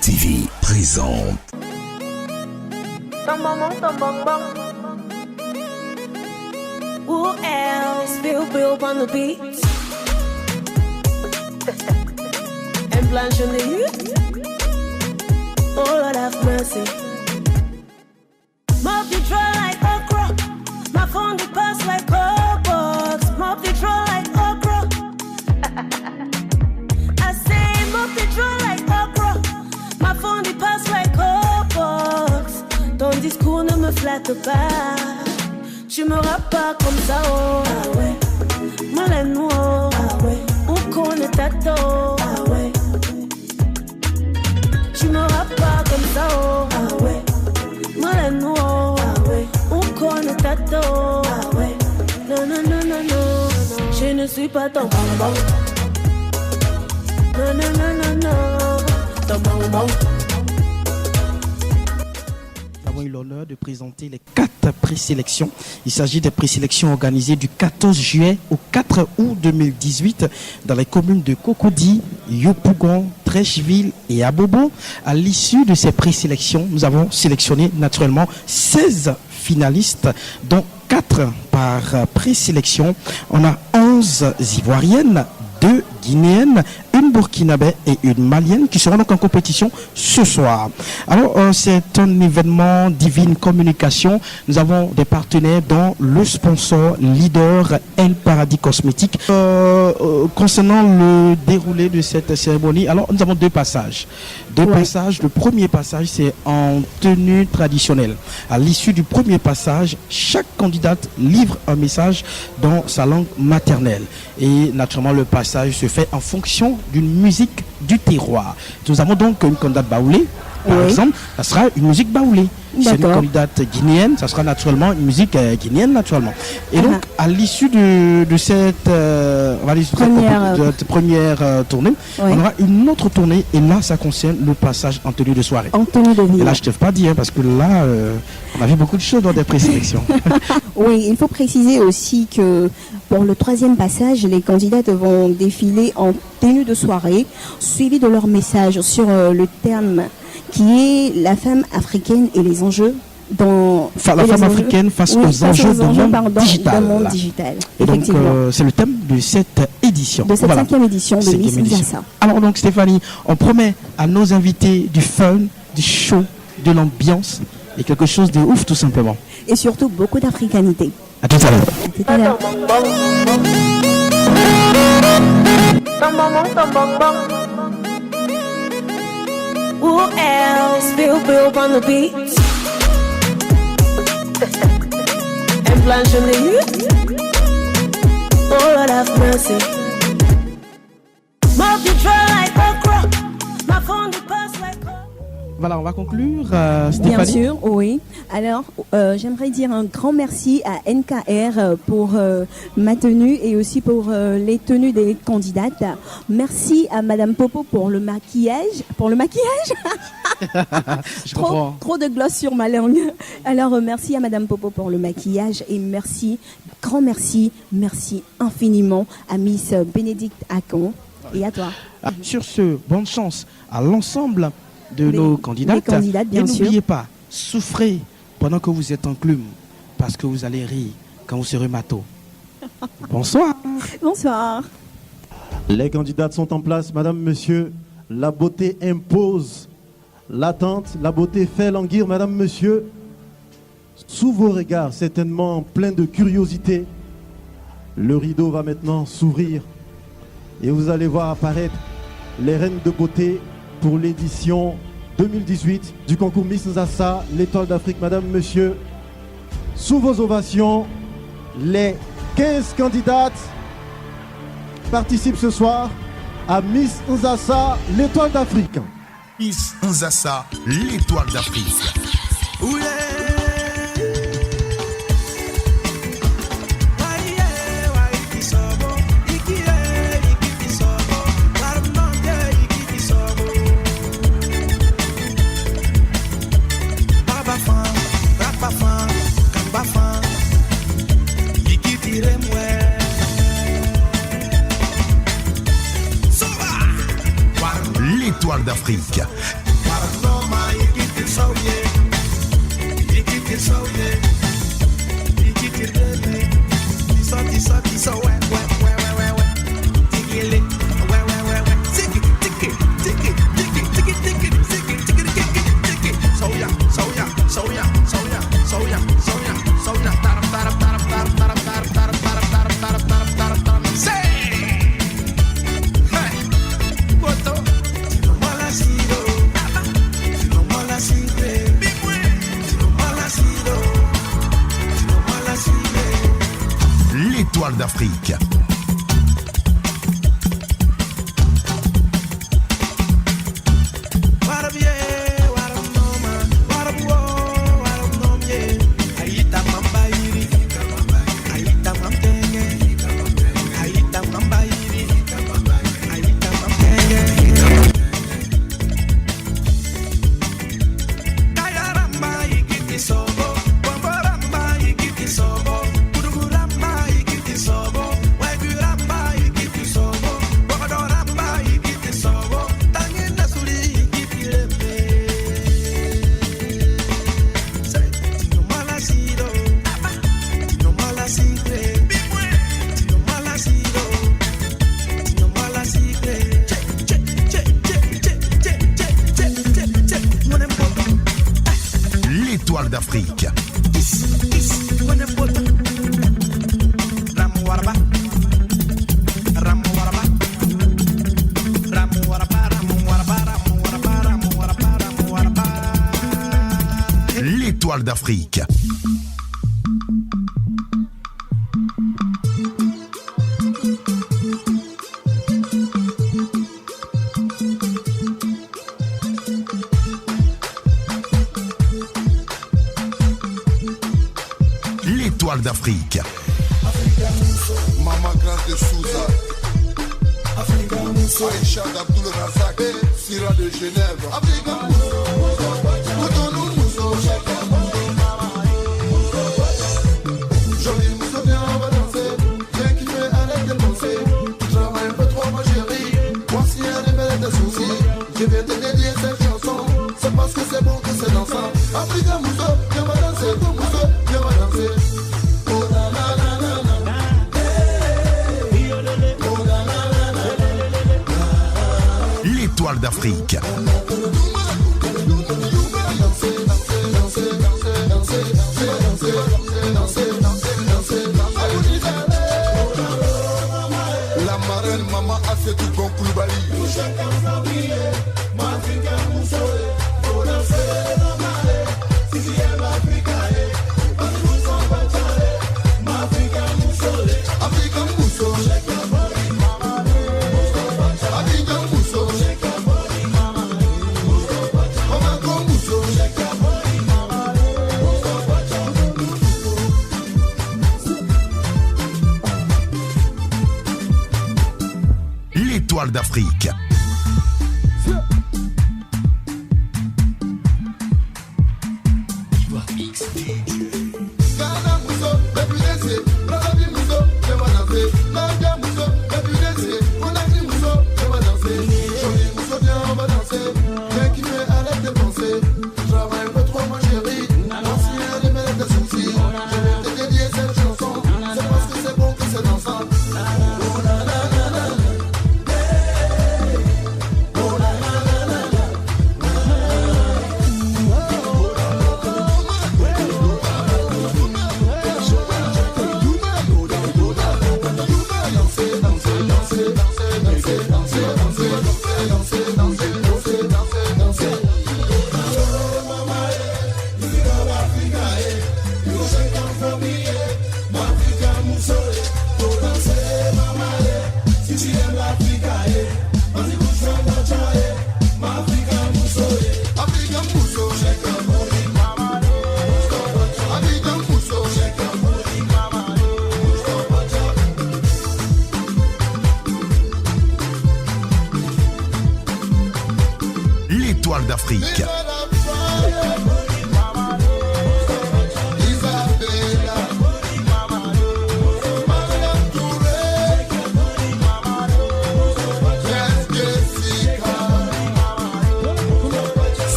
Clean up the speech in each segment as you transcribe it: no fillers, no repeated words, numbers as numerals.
TV présente. Who else will on the beat? And Blanche on the youth. Oh Lord have mercy. Mob the draw like okra. My phone the pass like box. Mob the draw like okra. I say mob the draw like okra. My phone the pass like box. Ton discours ne me flatte pas. Tu me rappes pas comme ça, oh. Ah ouais. Moulin noir. Ah ouais. On connaît ta tôt. Ah ouais. Tu me rappes pas comme ça, oh. Ah ouais. Moulin noir. Ah ouais. On connaît ta tôt. Ah ouais. Non, non, non, non, non. Je ne suis pas ton bonbon. Non, non, non, non, non. Ton bonbon. Nous avons eu l'honneur de présenter les 4 présélections. Il s'agit des présélections organisées du 14 juillet au 4 août 2018 dans les communes de Cocody, Yopougon, Trècheville et Abobo. À l'issue de ces présélections, nous avons sélectionné naturellement 16 finalistes, dont 4 par présélection. On a 11 Ivoiriennes, 2 Guinéennes, une Burkinabé et une Malienne qui seront donc en compétition ce soir. Alors, c'est un événement Divine Communication. Nous avons des partenaires dont le sponsor leader El Paradis Cosmétique. Concernant le déroulé de cette cérémonie, alors nous avons 2 passages. Passages. Le premier passage, c'est en tenue traditionnelle. À l'issue du premier passage, chaque candidate livre un message dans sa langue maternelle. Et naturellement, le passage se fait en fonction d'une musique du terroir. Nous avons donc une candidate baoulée, par exemple, ça sera une musique baoulée. C'est une candidate guinéenne, ça sera naturellement une musique guinéenne, naturellement. Et donc, à l'issue de cette première tournée, on aura une autre tournée, et là, ça concerne le passage en tenue de soirée. En tenue de vie. Et là, je ne te pas dire, parce que là, on a vu beaucoup de choses dans des présélections. Oui, il faut préciser aussi que pour le 3e passage, les candidates vont défiler en tenue de soirée, suivi de leur message sur le terme qui est la femme africaine et les enjeux dans la femme africaine face aux enjeux du monde digital. Et donc, c'est le thème de cette édition. De cette 5e édition de Miss Nzassa. Alors donc, Stéphanie, on promet à nos invités du fun, du show, de l'ambiance et quelque chose de ouf tout simplement. Et surtout beaucoup d'africanité. À tout à l'heure. À tout à l'heure. Who else will on the beat? And Blanche on the youth. Oh Lord have mercy. Mob the draw like okra. My phone the pass like okra. Voilà, on va conclure, Stéphanie. Bien sûr, oui. Alors, j'aimerais dire un grand merci à NKR pour ma tenue et aussi pour les tenues des candidates. Merci à Madame Popo pour le maquillage. Trop de gloss sur ma langue. Alors, merci à Madame Popo pour le maquillage et grand merci infiniment à Miss Bénédicte Akon et à toi. Sur ce, bonne chance à l'ensemble de nos candidates. Bien sûr. N'oubliez pas, souffrez pendant que vous êtes en clume, parce que vous allez rire quand vous serez mato. Bonsoir. Bonsoir. Les candidates sont en place, madame, monsieur. La beauté impose l'attente, la beauté fait languir, madame, monsieur. Sous vos regards, certainement plein de curiosité, le rideau va maintenant s'ouvrir et vous allez voir apparaître les reines de beauté pour l'édition 2018 du concours Miss Nzassa, l'étoile d'Afrique, madame, monsieur. Sous vos ovations, les 15 candidates participent ce soir à Miss Nzassa, l'étoile d'Afrique. Miss Nzassa, l'étoile d'Afrique. L'étoile d'Afrique. L'étoile d'Afrique. L'étoile d'Afrique. L'étoile d'Afrique. L'étoile d'Afrique. Mama Grande de Souza, Aïcha d'Abdoul Razak, Sira de Genève, Jolie Moussa, viens, on va danser. Viens kiffer, arrête de penser. Travaille un peu trop, ma chérie. Moi, s'il y a des belles des soucis, je viens te dédier cette chanson. C'est parce que c'est bon que c'est dansant. Africa Moussa, viens, on va danser. Moussa, viens, on va danser. Oh la la la la la. Oh la la la la. L'étoile d'Afrique. La marraine maman a fait tout bon Koulibaly. L'étoile d'Afrique. L'étoile d'Afrique.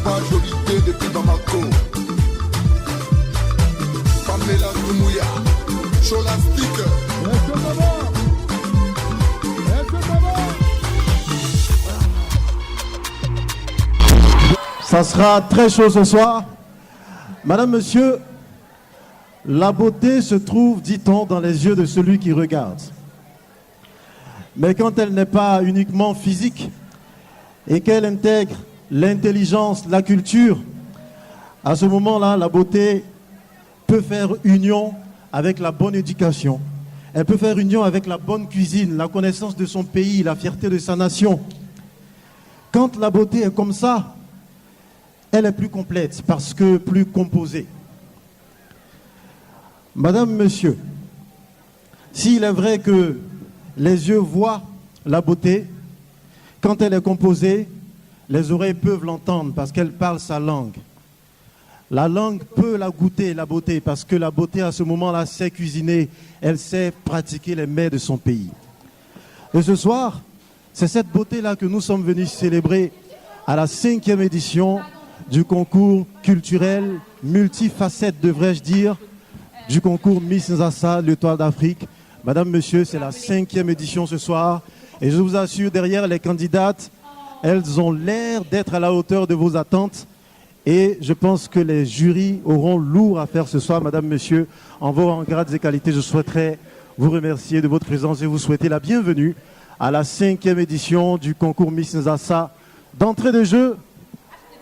pas Jolité depuis Bamako. Pamela Toumouya, Cholastique. Ça sera très chaud ce soir. Madame, monsieur, la beauté se trouve, dit-on, dans les yeux de celui qui regarde. Mais quand elle n'est pas uniquement physique et qu'elle intègre l'intelligence, la culture, à ce moment-là, la beauté peut faire union avec la bonne éducation. Elle peut faire union avec la bonne cuisine, la connaissance de son pays, la fierté de sa nation. Quand la beauté est comme ça, elle est plus complète parce que plus composée. Madame, monsieur, s'il est vrai que les yeux voient la beauté, quand elle est composée, les oreilles peuvent l'entendre parce qu'elle parle sa langue. La langue peut la goûter, la beauté, parce que la beauté à ce moment-là sait cuisiner, elle sait pratiquer les mets de son pays. Et ce soir, c'est cette beauté-là que nous sommes venus célébrer à la 5e édition du concours culturel multifacette, devrais-je dire, du concours Miss Nzassa, l'Étoile d'Afrique. Madame, monsieur, c'est la 5e édition ce soir. Et je vous assure, derrière les candidates, elles ont l'air d'être à la hauteur de vos attentes. Et je pense que les jurys auront lourd à faire ce soir, madame, monsieur. En vos rangs, grades et qualités, je souhaiterais vous remercier de votre présence et vous souhaiter la bienvenue à la 5e édition du concours Miss Nzassa. D'entrée de jeu,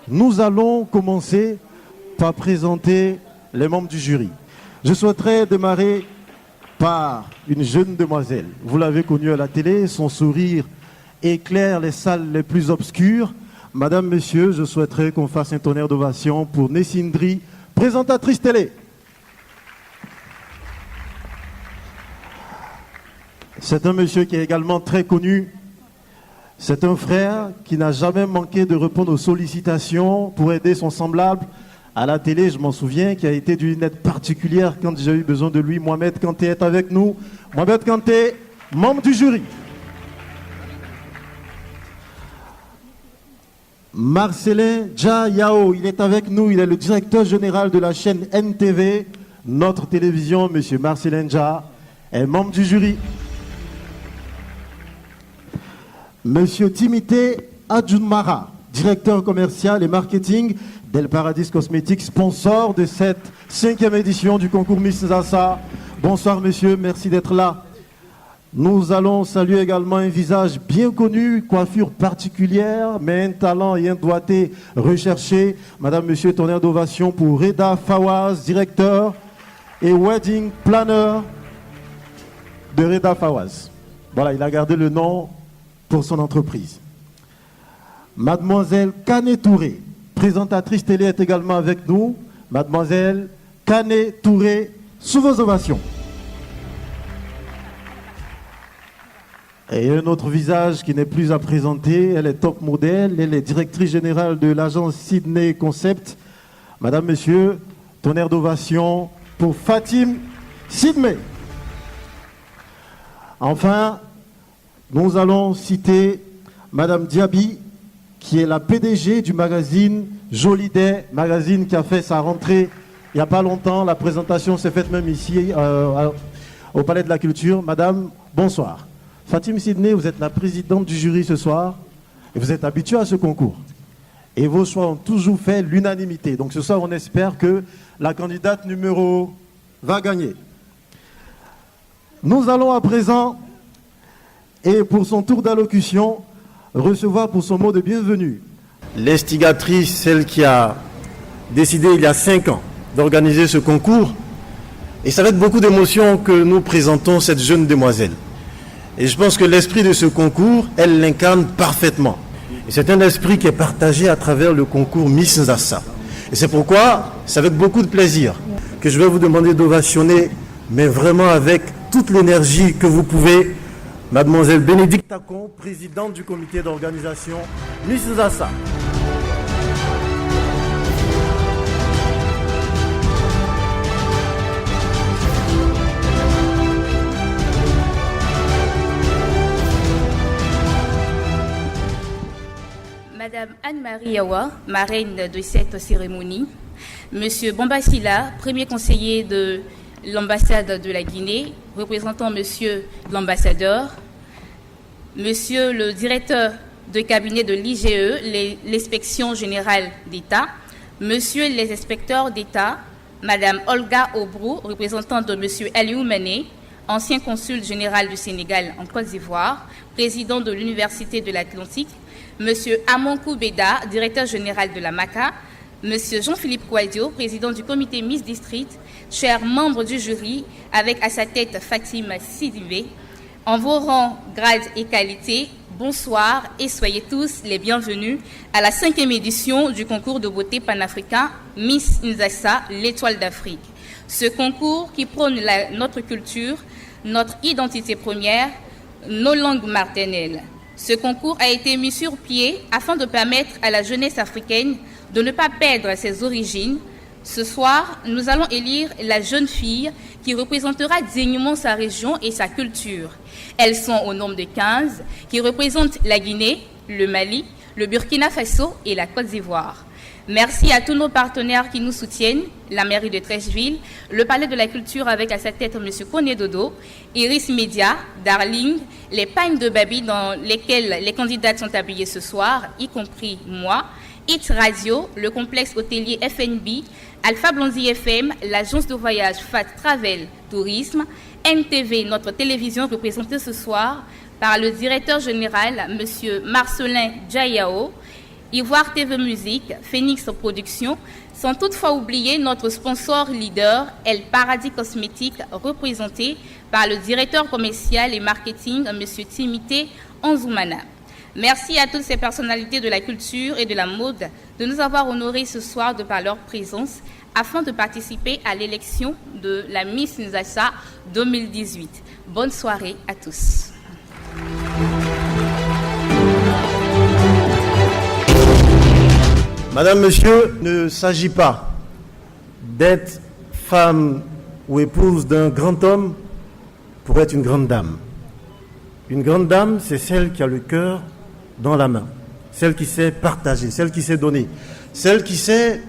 nous allons commencer par présenter les membres du jury. Je souhaiterais démarrer par une jeune demoiselle. Vous l'avez connue à la télé, son sourire éclaire les salles les plus obscures. Madame, monsieur, je souhaiterais qu'on fasse un tonnerre d'ovation pour Nessindri, présentatrice télé. C'est un monsieur qui est également très connu. C'est un frère qui n'a jamais manqué de répondre aux sollicitations pour aider son semblable. À la télé, je m'en souviens, qui a été d'une aide particulière quand j'ai eu besoin de lui. Mohamed Kanté est avec nous. Mohamed Kanté, membre du jury. Marcelin Dja Yao, il est avec nous. Il est le directeur général de la chaîne NTV, notre télévision. Monsieur Marcelin Dja est membre du jury. Monsieur Timité Adjounmara, directeur commercial et marketing d'El Paradis Cosmétiques, sponsor de cette 5e édition du concours Miss Nzassa. Bonsoir monsieur, merci d'être là. Nous allons saluer également un visage bien connu, coiffure particulière, mais un talent et un doigté recherché. Madame, monsieur, tonnerre d'ovation pour Reda Fawaz, directeur et wedding planner de Reda Fawaz. Voilà, il a gardé le nom pour son entreprise. Mademoiselle Kane Touré, présentatrice télé, est également avec nous. Mademoiselle Kane Touré, sous vos ovations. Et un autre visage qui n'est plus à présenter, elle est top modèle, elle est directrice générale de l'agence Sydney Concept. Madame, monsieur, tonnerre d'ovation pour Fatim Sidmé. Enfin, nous allons citer Madame Diaby, qui est la PDG du magazine Joli Day, magazine qui a fait sa rentrée il n'y a pas longtemps. La présentation s'est faite même ici, au Palais de la Culture. Madame, bonsoir. Fatim Sidney, vous êtes la présidente du jury ce soir et vous êtes habituée à ce concours. Et vos choix ont toujours fait l'unanimité. Donc ce soir, on espère que la candidate numéro va gagner. Nous allons à présent, et pour son tour d'allocution, recevoir pour son mot de bienvenue l'instigatrice, celle qui a décidé il y a 5 ans d'organiser ce concours. Et c'est avec beaucoup d'émotion que nous présentons cette jeune demoiselle. Et je pense que l'esprit de ce concours, elle l'incarne parfaitement. Et c'est un esprit qui est partagé à travers le concours Miss Nzassa. Et c'est pourquoi, c'est avec beaucoup de plaisir que je vais vous demander d'ovationner, mais vraiment avec toute l'énergie que vous pouvez, Mademoiselle Bénédicte Tacon, présidente du comité d'organisation Miss Nzassa. Madame Anne-Marie Yawa, marraine de cette cérémonie, Monsieur Bombasila, premier conseiller de l'ambassade de la Guinée, représentant Monsieur l'ambassadeur, Monsieur le directeur de cabinet de l'IGE, l'inspection générale d'État, Monsieur les inspecteurs d'État, Madame Olga Obrou, représentante de Monsieur Aliou Mané, ancien consul général du Sénégal en Côte d'Ivoire, président de l'Université de l'Atlantique, Monsieur Amonkou Beda, directeur général de la MACA, Monsieur Jean-Philippe Kouadio, président du comité Miss District, chers membres du jury, avec à sa tête Fatima Sidibé, en vos rangs, grades et qualités, bonsoir et soyez tous les bienvenus à la 5e édition du concours de beauté panafricain Miss Nzassa, l'étoile d'Afrique. Ce concours qui prône notre culture, notre identité première, nos langues maternelles. Ce concours a été mis sur pied afin de permettre à la jeunesse africaine de ne pas perdre ses origines. Ce soir, nous allons élire la jeune fille qui représentera dignement sa région et sa culture. Elles sont au nombre de 15 qui représentent la Guinée, le Mali, le Burkina Faso et la Côte d'Ivoire. Merci à tous nos partenaires qui nous soutiennent, la mairie de Treichville, le palais de la culture avec à sa tête M. Koné Dodo, Iris Media, Darling, les pagnes de Babi dans lesquelles les candidates sont habillées ce soir, y compris moi, Hit Radio, le complexe hôtelier FNB, Alpha Blondie FM, l'agence de voyage FAT Travel Tourisme, NTV, notre télévision représentée ce soir par le directeur général M. Marcelin Djayao, Ivoire TV Musique, Phoenix Productions, sans toutefois oublier notre sponsor leader, El Paradis Cosmétique, représenté par le directeur commercial et marketing, M. Timité Anzoumana. Merci à toutes ces personnalités de la culture et de la mode de nous avoir honorés ce soir de par leur présence afin de participer à l'élection de la Miss Nzassa 2018. Bonne soirée à tous. Madame, Monsieur, il ne s'agit pas d'être femme ou épouse d'un grand homme pour être une grande dame. Une grande dame, c'est celle qui a le cœur dans la main, celle qui sait partager, celle qui sait donner, celle qui sait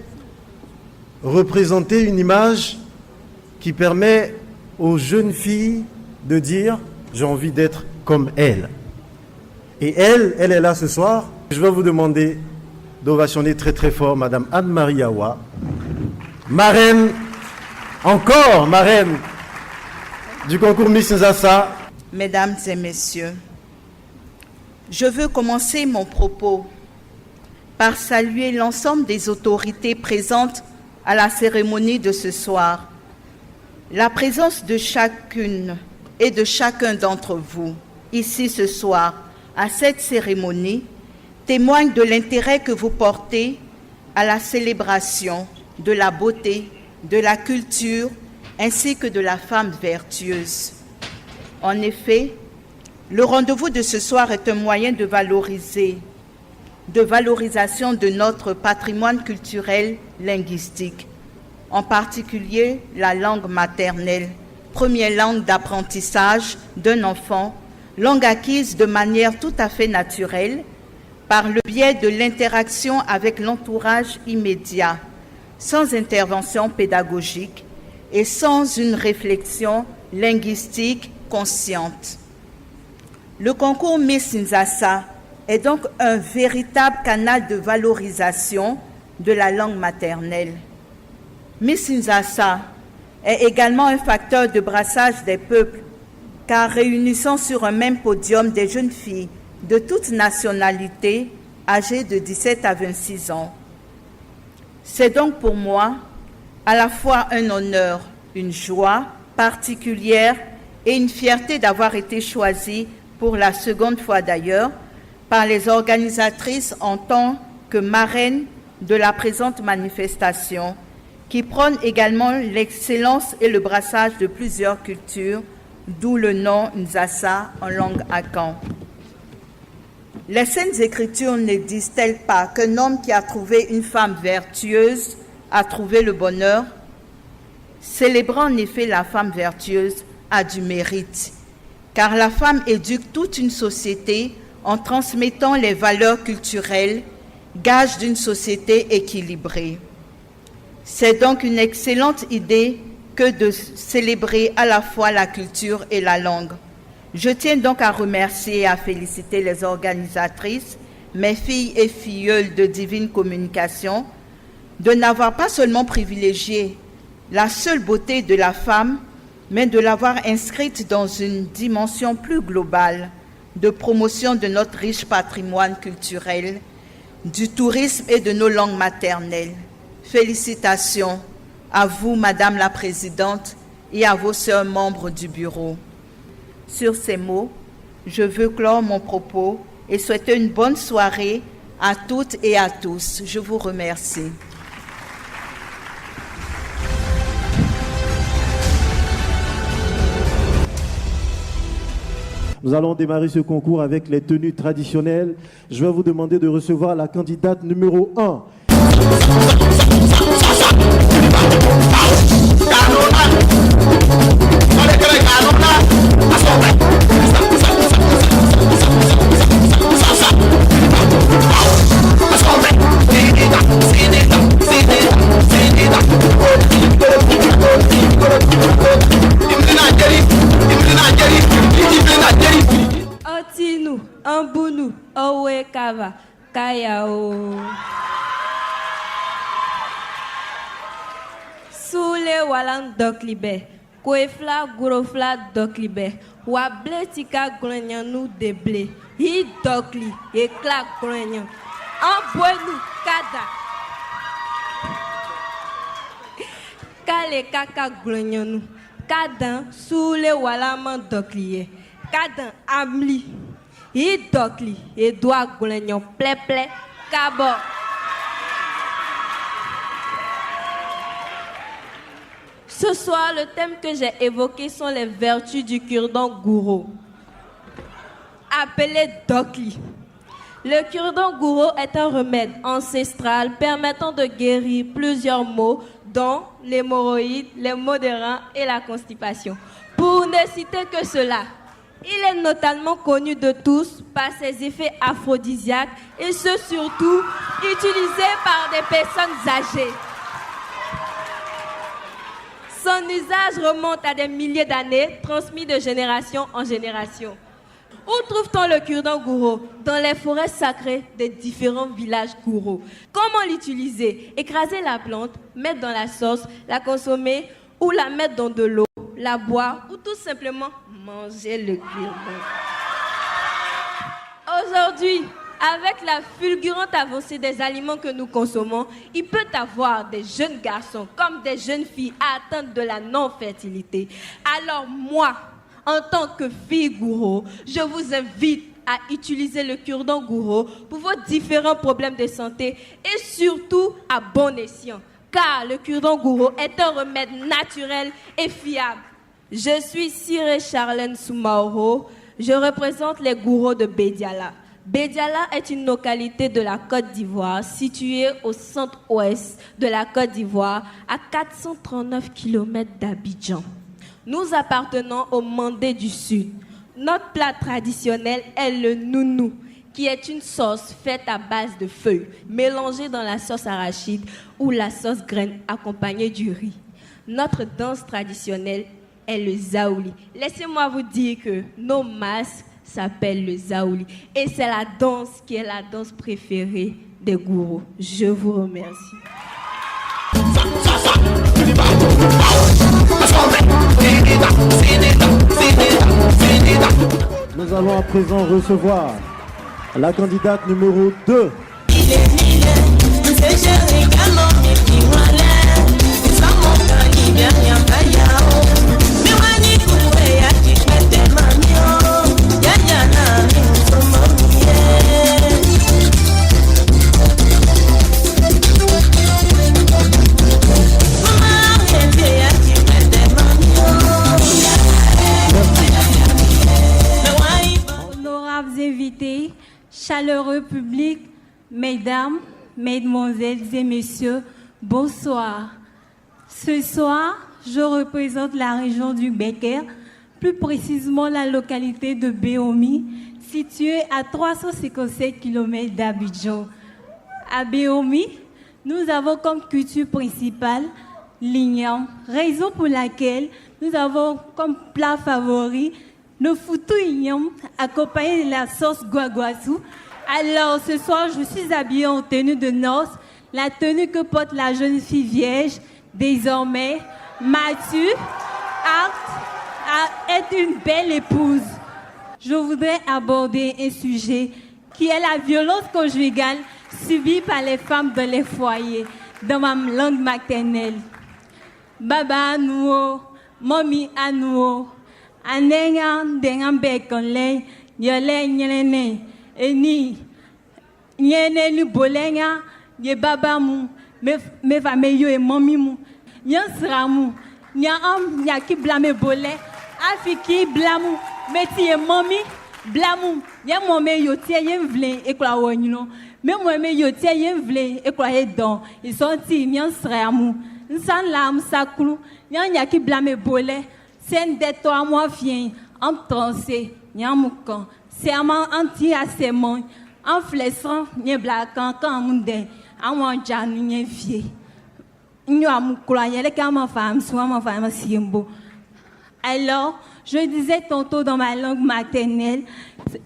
représenter une image qui permet aux jeunes filles de dire « j'ai envie d'être comme elle ». Et elle est là ce soir. Je vais vous demander d'ovationner très très fort Madame Anne-Marie Yawa, marraine, encore marraine du concours Miss Nzassa. Mesdames et messieurs, je veux commencer mon propos par saluer l'ensemble des autorités présentes à la cérémonie de ce soir. La présence de chacune et de chacun d'entre vous ici ce soir à cette cérémonie témoigne de l'intérêt que vous portez à la célébration de la beauté, de la culture ainsi que de la femme vertueuse. En effet, le rendez-vous de ce soir est un moyen de valorisation de notre patrimoine culturel linguistique, en particulier la langue maternelle, première langue d'apprentissage d'un enfant, langue acquise de manière tout à fait naturelle par le biais de l'interaction avec l'entourage immédiat, sans intervention pédagogique et sans une réflexion linguistique consciente. Le concours Miss Nzassa est donc un véritable canal de valorisation de la langue maternelle. Miss Nzassa est également un facteur de brassage des peuples, car réunissant sur un même podium des jeunes filles de toutes nationalités âgées de 17 à 26 ans. C'est donc pour moi à la fois un honneur, une joie particulière et une fierté d'avoir été choisie pour la seconde fois d'ailleurs par les organisatrices en tant que marraine de la présente manifestation qui prône également l'excellence et le brassage de plusieurs cultures, d'où le nom Nzassa en langue akan. Les Saintes Écritures ne disent-elles pas qu'un homme qui a trouvé une femme vertueuse a trouvé le bonheur? Célébrant en effet la femme vertueuse a du mérite, car la femme éduque toute une société en transmettant les valeurs culturelles gage d'une société équilibrée. C'est donc une excellente idée que de célébrer à la fois la culture et la langue. Je tiens donc à remercier et à féliciter les organisatrices, mes filles et filleuls de Divine Communication, de n'avoir pas seulement privilégié la seule beauté de la femme, mais de l'avoir inscrite dans une dimension plus globale de promotion de notre riche patrimoine culturel, du tourisme et de nos langues maternelles. Félicitations à vous, Madame la Présidente, et à vos sœurs membres du bureau. Sur ces mots, je veux clore mon propos et souhaiter une bonne soirée à toutes et à tous. Je vous remercie. Nous allons démarrer ce concours avec les tenues traditionnelles. Je vais vous demander de recevoir la candidate numéro 1. Otinu, Ambunu, Owe Kava, Kayao. Soule walang doklibe, Kwefla Gurofla doklibe, Wable tika grenyanou deble, Hi dokli, Ekla grenyan, Ambuenu kada. Kale kaka grenyanou, Kadan, Soule walaman dokliye. Kadan amli, idokli, edwa goulenyon ple, kabo. Ce soir, le thème que j'ai évoqué sont les vertus du cure-dent gouro, appelé dokli. Le cure-dent gouro est un remède ancestral permettant de guérir plusieurs maux, dont l'hémorroïde, les maux de rein et la constipation. Pour ne citer que cela, il est notamment connu de tous par ses effets aphrodisiaques et ce surtout utilisé par des personnes âgées. Son usage remonte à des milliers d'années, transmis de génération en génération. Où trouve-t-on le cure-dent gouro? Dans les forêts sacrées des différents villages gouro. Comment l'utiliser? Écraser la plante, mettre dans la sauce, la consommer ou la mettre dans de l'eau, la boire ou tout simplement manger le cure-dent. Aujourd'hui, avec la fulgurante avancée des aliments que nous consommons, il peut y avoir des jeunes garçons comme des jeunes filles atteintes de la non-fertilité. Alors moi, en tant que fille gouro, je vous invite à utiliser le cure-dent gouro pour vos différents problèmes de santé et surtout à bon escient. Car le cure-dent gouro est un remède naturel et fiable. Je suis Siré Charlène Soumaoro. Je représente les gouros de Bédiala. Bédiala est une localité de la Côte d'Ivoire située au centre-ouest de la Côte d'Ivoire à 439 km d'Abidjan. Nous appartenons au Mandé du Sud. Notre plat traditionnel est le nounou, qui est une sauce faite à base de feuilles, mélangée dans la sauce arachide ou la sauce graine accompagnée du riz. Notre danse traditionnelle est le zaouli. Laissez-moi vous dire que nos masques s'appellent le zaouli. Et c'est la danse qui est la danse préférée des gourous. Je vous remercie. Nous allons à présent recevoir la candidate numéro 2. Honorables invités, chaleureux public, mesdames, mesdemoiselles et messieurs, bonsoir. Ce soir, je représente la région du Beker, plus précisément la localité de Béomi, située à 357 km d'Abidjan. À Béomi, nous avons comme culture principale l'igname, raison pour laquelle nous avons comme plat favori le foutou igname accompagné de la sauce guaguassou. Alors ce soir, je suis habillée en tenue de noces, la tenue que porte la jeune fille vierge, désormais mature, apte à être une belle épouse. Je voudrais aborder un sujet qui est la violence conjugale subie par les femmes dans les foyers, dans ma langue maternelle. Baba nous, mami nous, anenga dengan bekonle, yole nyelene, eni, nyene lu bolenga, ye baba mu, me va me yo e mami mu, nyan sra mu, nyan ki blame bole, afiki blamu, meti e mami, blamu, nyan mome yo tie yen vle e kwa wonyino, me mome yo tie yen vle e kwa e don, ils sont ti nyan sra mu. Nsan lam saklu, nyan ki blame bole, sen de to a moi vient, en transe, nyan moukan, serment anti à serment, en flessant, nyan blakan, kan munde, en wan jan, nyan vie. Nyan moukla, y'a les kaman femme, soit ma femme siembo. Alors, je disais tantôt dans ma langue maternelle,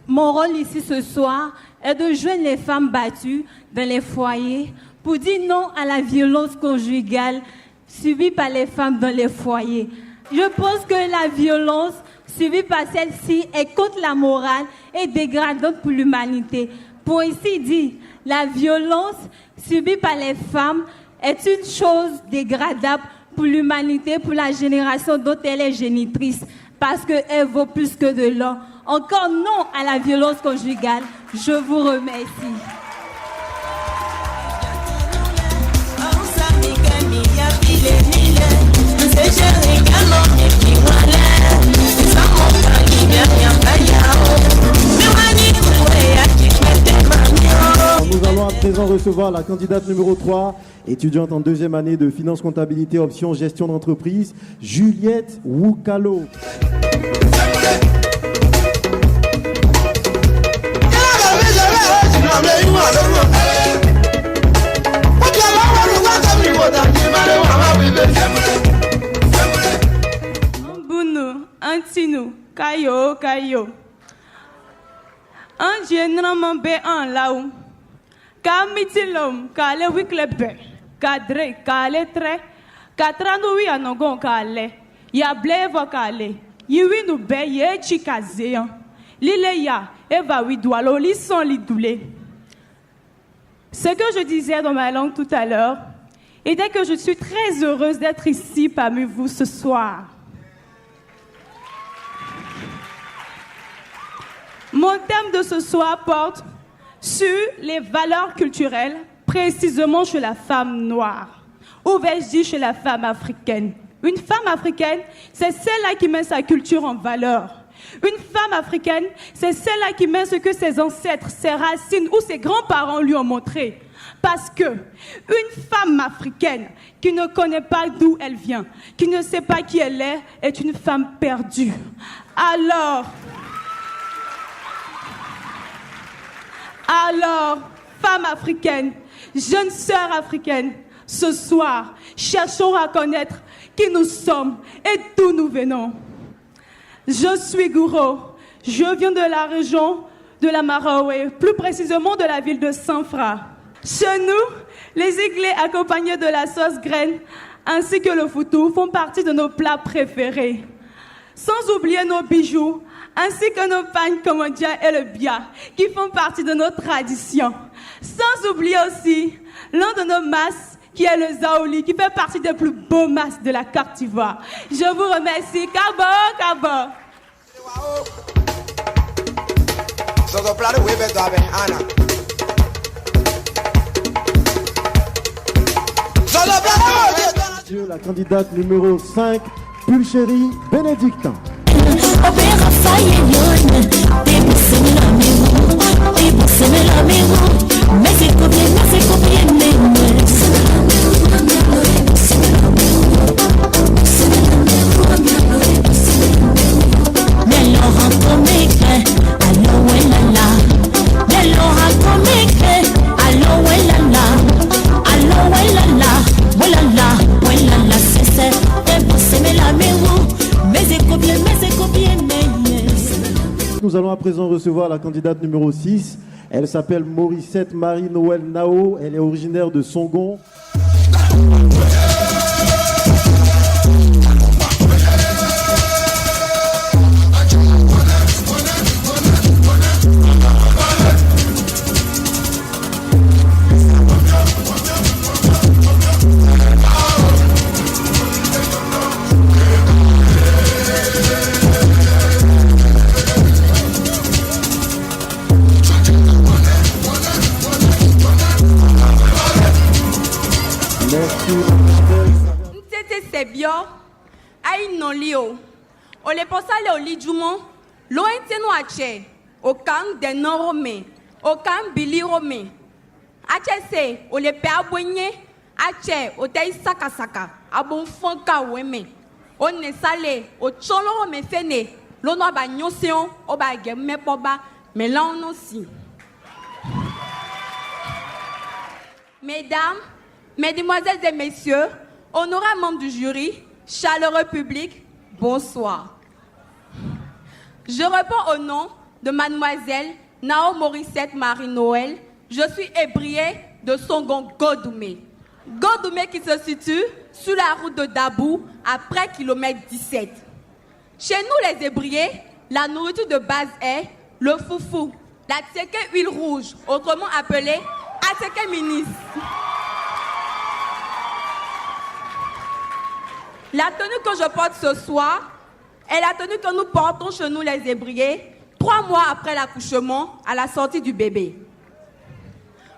mon rôle ici ce soir est de joindre les femmes battues dans les foyers pour dire non à la violence conjugale subie par les femmes dans les foyers. Je pense que la violence subie par celle-ci est contre la morale et dégradante pour l'humanité. Pour ainsi dire, la violence subie par les femmes est une chose dégradable pour l'humanité, pour la génération dont elle est génitrice, parce qu'elle vaut plus que de l'or. Encore non à la violence conjugale. Je vous remercie. Nous allons à présent recevoir la candidate numéro 3, étudiante en deuxième année de finance comptabilité option gestion d'entreprise, Juliette Woukalo. Mbunu, Antinu, Kayo, Kayo. Un généralement bé en laou. Kamitilom, Kale Wiklebe, Kadre, Kale Tre, Katranoui Anogon Kale, Yablevo Kale, Yiwinu Be, Ye Chikazean, Lileya, Eva Widwalo, Lisson Lidoulé. Ce que je disais dans ma langue tout à l'heure était que je suis très heureuse d'être ici parmi vous ce soir. Mon thème de ce soir porte sur les valeurs culturelles, précisément chez la femme noire, ou vais-je dire chez la femme africaine. Une femme africaine, c'est celle-là qui met sa culture en valeur. Une femme africaine, c'est celle-là qui met ce que ses ancêtres, ses racines ou ses grands-parents lui ont montré. Parce que une femme africaine qui ne connaît pas d'où elle vient, qui ne sait pas qui elle est une femme perdue. Alors, femme africaine, jeune sœur africaine, ce soir, cherchons à connaître qui nous sommes et d'où nous venons. Je suis Gouro, je viens de la région de la Maraoué, plus précisément de la ville de Sanfra. Chez nous, les iglés accompagnés de la sauce graine ainsi que le foutou font partie de nos plats préférés. Sans oublier nos bijoux, ainsi que nos pagnes comme le dia et le bia, qui font partie de nos traditions. Sans oublier aussi l'un de nos masses, qui est le zaouli, qui fait partie des plus beaux masses de la Côte d'Ivoire. Je vous remercie. Kabo, Kabo. La candidate numéro 5, Pulchérie Bénédictin. Allo, présent recevoir la candidate numéro 6. Elle s'appelle Morissette Marie-Noël Nao. Elle est originaire de Songon. C'est bien. Aïe non lio. O le posale o lijumo. Lo enteno ache. O kan de non rome. O kan bili rome. Ache se o le pe abonye. Ache o te saka saka. Abon fonka weme. O ne sale o cholo rome fene. Lo no ba nyoseon o ba gemme poba. Mais là on aussi. Mesdames, Mesdemoiselles et messieurs, honorables membres du jury, chaleureux public, bonsoir. Je réponds au nom de mademoiselle Nao Morissette Marie-Noël. Je suis ébriée de Songon Godoumé. Godoumé qui se situe sur la route de Dabou, après kilomètre 17. Chez nous les ébriés, la nourriture de base est le foufou, la tseke huile rouge, autrement appelée atseke minis. La tenue que je porte ce soir est la tenue que nous portons chez nous les ébriés 3 mois après l'accouchement, à la sortie du bébé.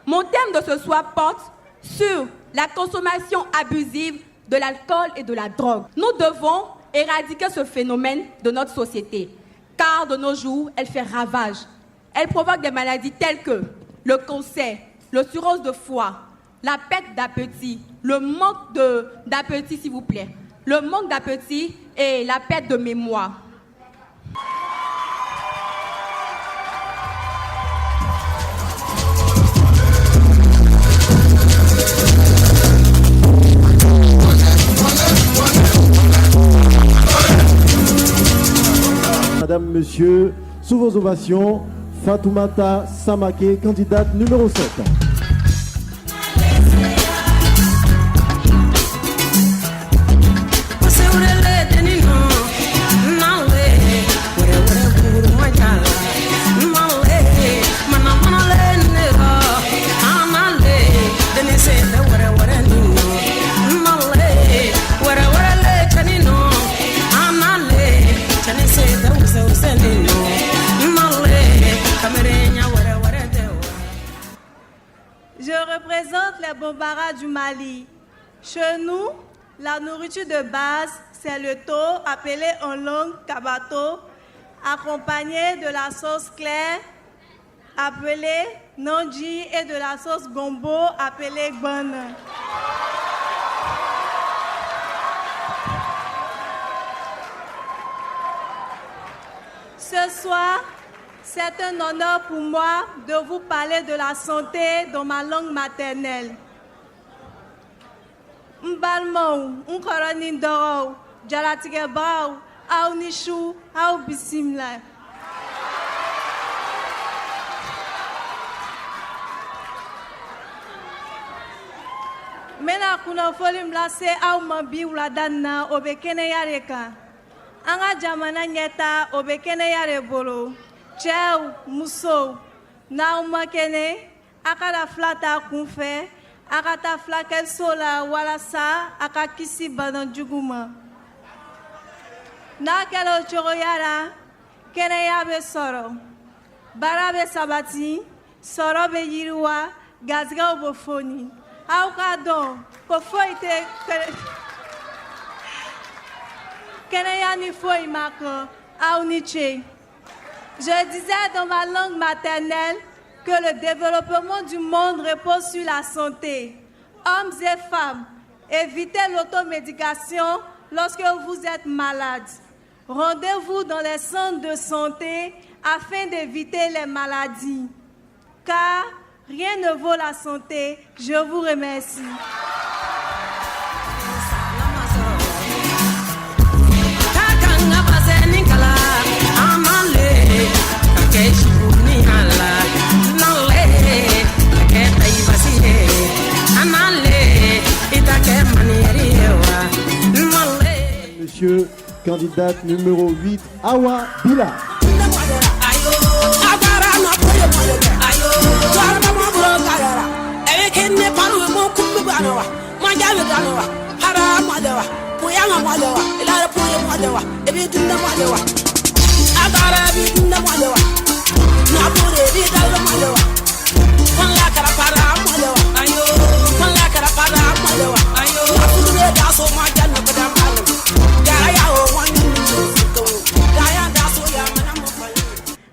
Mon thème de ce soir porte sur la consommation abusive de l'alcool et de la drogue. Nous devons éradiquer ce phénomène de notre société, car de nos jours, elle fait ravage. Elle provoque des maladies telles que le cancer, le cirrhose de foie, la perte d'appétit, le manque d'appétit s'il vous plaît, le manque d'appétit et la perte de mémoire. Madame, monsieur, sous vos ovations, Fatoumata Samake, candidate numéro 7. Je représente les Bambara du Mali. Chez nous, la nourriture de base, c'est le thon, appelé en langue kabato, accompagné de la sauce claire, appelée nandji, et de la sauce gombo, appelée gbon. Ce soir, c'est un honneur pour moi de vous parler de la santé dans ma langue maternelle. Mbalmou, Nkoronindoro, Jalatigabao, Aounishu, Aoubisimla. Mena kuna folim lase au mabi uladana obekene yareka. Anga jamana nyeta obekene yare bolo. Tchèw, Mousso, Naouma Kene, Akada Flata Kunfe, Akata Flakel Sola, Walasa, Akakisi Badan Djuguma. Nakelo Choroyara, Kene Yabe Soro, Barabe Sabati, Sorobe Yirua, Gazga Obofoni. Aukadon, Kofoite, Kene Yani Foi Mako, Auniche. Je disais dans ma langue maternelle que le développement du monde repose sur la santé. Hommes et femmes, évitez l'automédication lorsque vous êtes malade. Rendez-vous dans les centres de santé afin d'éviter les maladies. Car rien ne vaut la santé. Je vous remercie. candidate numéro 8, Awa Bila.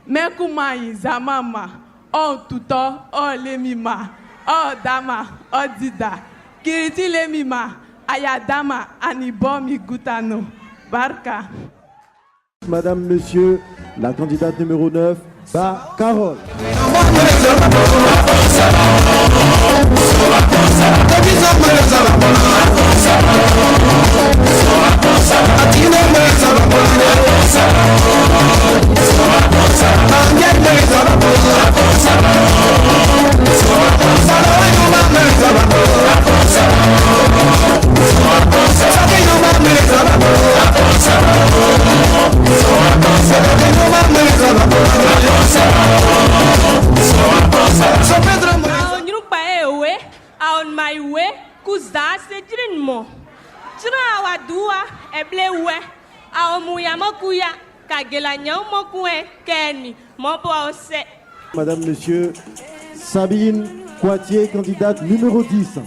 Mekumai zamama, o tuto, o lemima, o dama, o dida, kiriti lemima, ayadama, anibomi gutano, barka. Madame, monsieur, la candidate numéro 9, Ba Carole. On my way, kuza se drinmo. Dra wa dua eble we. A omuya mokuya kagela nyomokwe keni mopo ose. Madame, monsieur, Sabine Coitier, candidate numéro 10.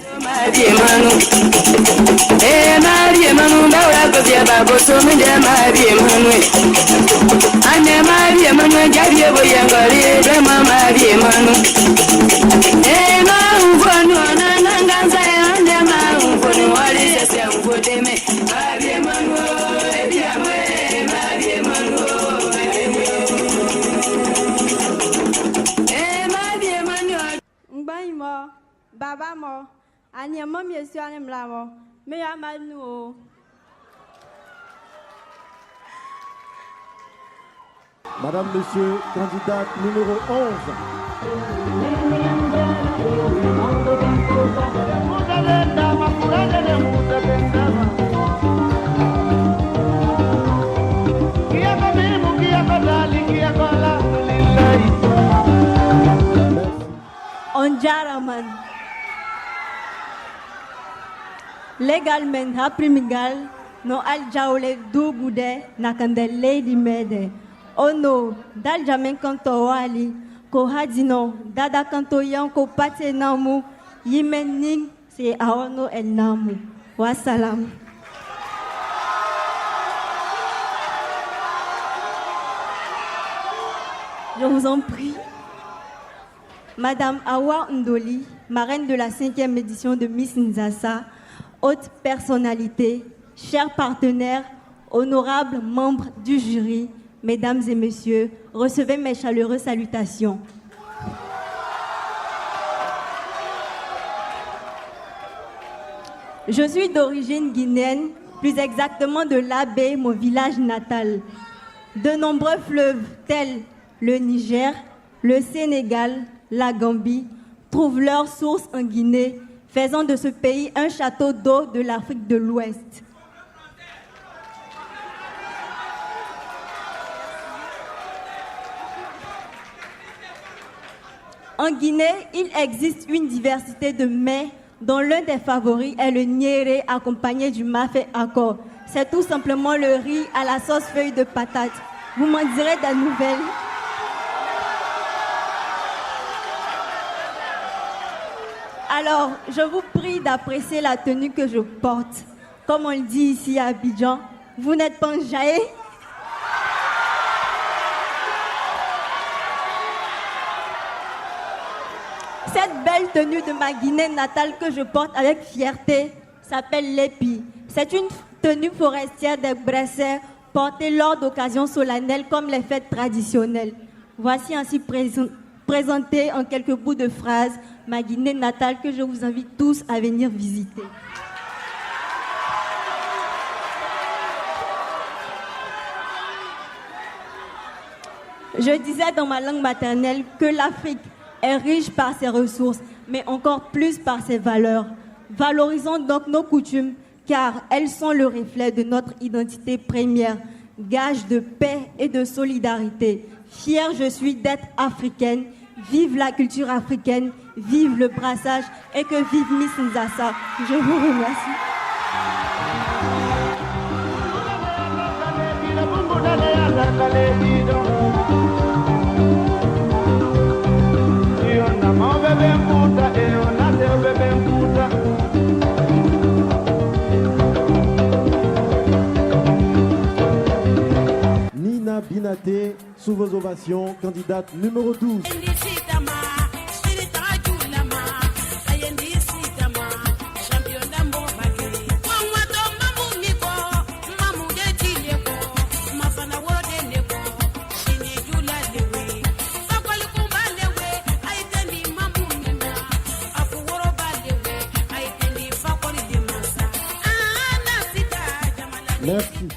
Baba mo, ani mo monsieur anem la mo, me ya manu. Madame, monsieur, candidate numéro 11. Onjaraman. Legalmente, aprimigal, no aljaule du gude, nakande lady mede. Ono, dal jamen kanto wali, ko hadino, dada kanto yan ko pate namu, yimening se aono el namu. Wassalam. Je vous en prie. Madame Awa Ndoli, marraine de la 5e édition de Miss Nzassa, haute personnalité, chers partenaires, honorables membres du jury, mesdames et messieurs, recevez mes chaleureuses salutations. Je suis d'origine guinéenne, plus exactement de l'Abbé, mon village natal. De nombreux fleuves tels le Niger, le Sénégal, la Gambie trouvent leur source en Guinée, faisant de ce pays un château d'eau de l'Afrique de l'Ouest. En Guinée, il existe une diversité de mets dont l'un des favoris est le niéré accompagné du mafé accord. C'est tout simplement le riz à la sauce feuille de patate. Vous m'en direz des nouvelles. Alors, je vous prie d'apprécier la tenue que je porte. Comme on le dit ici à Abidjan, vous n'êtes pas en jaillet. Cette belle tenue de ma Guinée natale que je porte avec fierté s'appelle l'épi. C'est une tenue forestière des Bressers portée lors d'occasions solennelles comme les fêtes traditionnelles. Voici ainsi présentée en quelques bouts de phrases ma Guinée natale que je vous invite tous à venir visiter. Je disais dans ma langue maternelle que l'Afrique est riche par ses ressources, mais encore plus par ses valeurs. Valorisons donc nos coutumes car elles sont le reflet de notre identité première, gage de paix et de solidarité. Fière je suis d'être africaine, vive la culture africaine, vive le brassage et que vive Miss Nzassa. Je vous remercie. Nina Binaté, sous vos ovations, candidate numéro 12. Merci.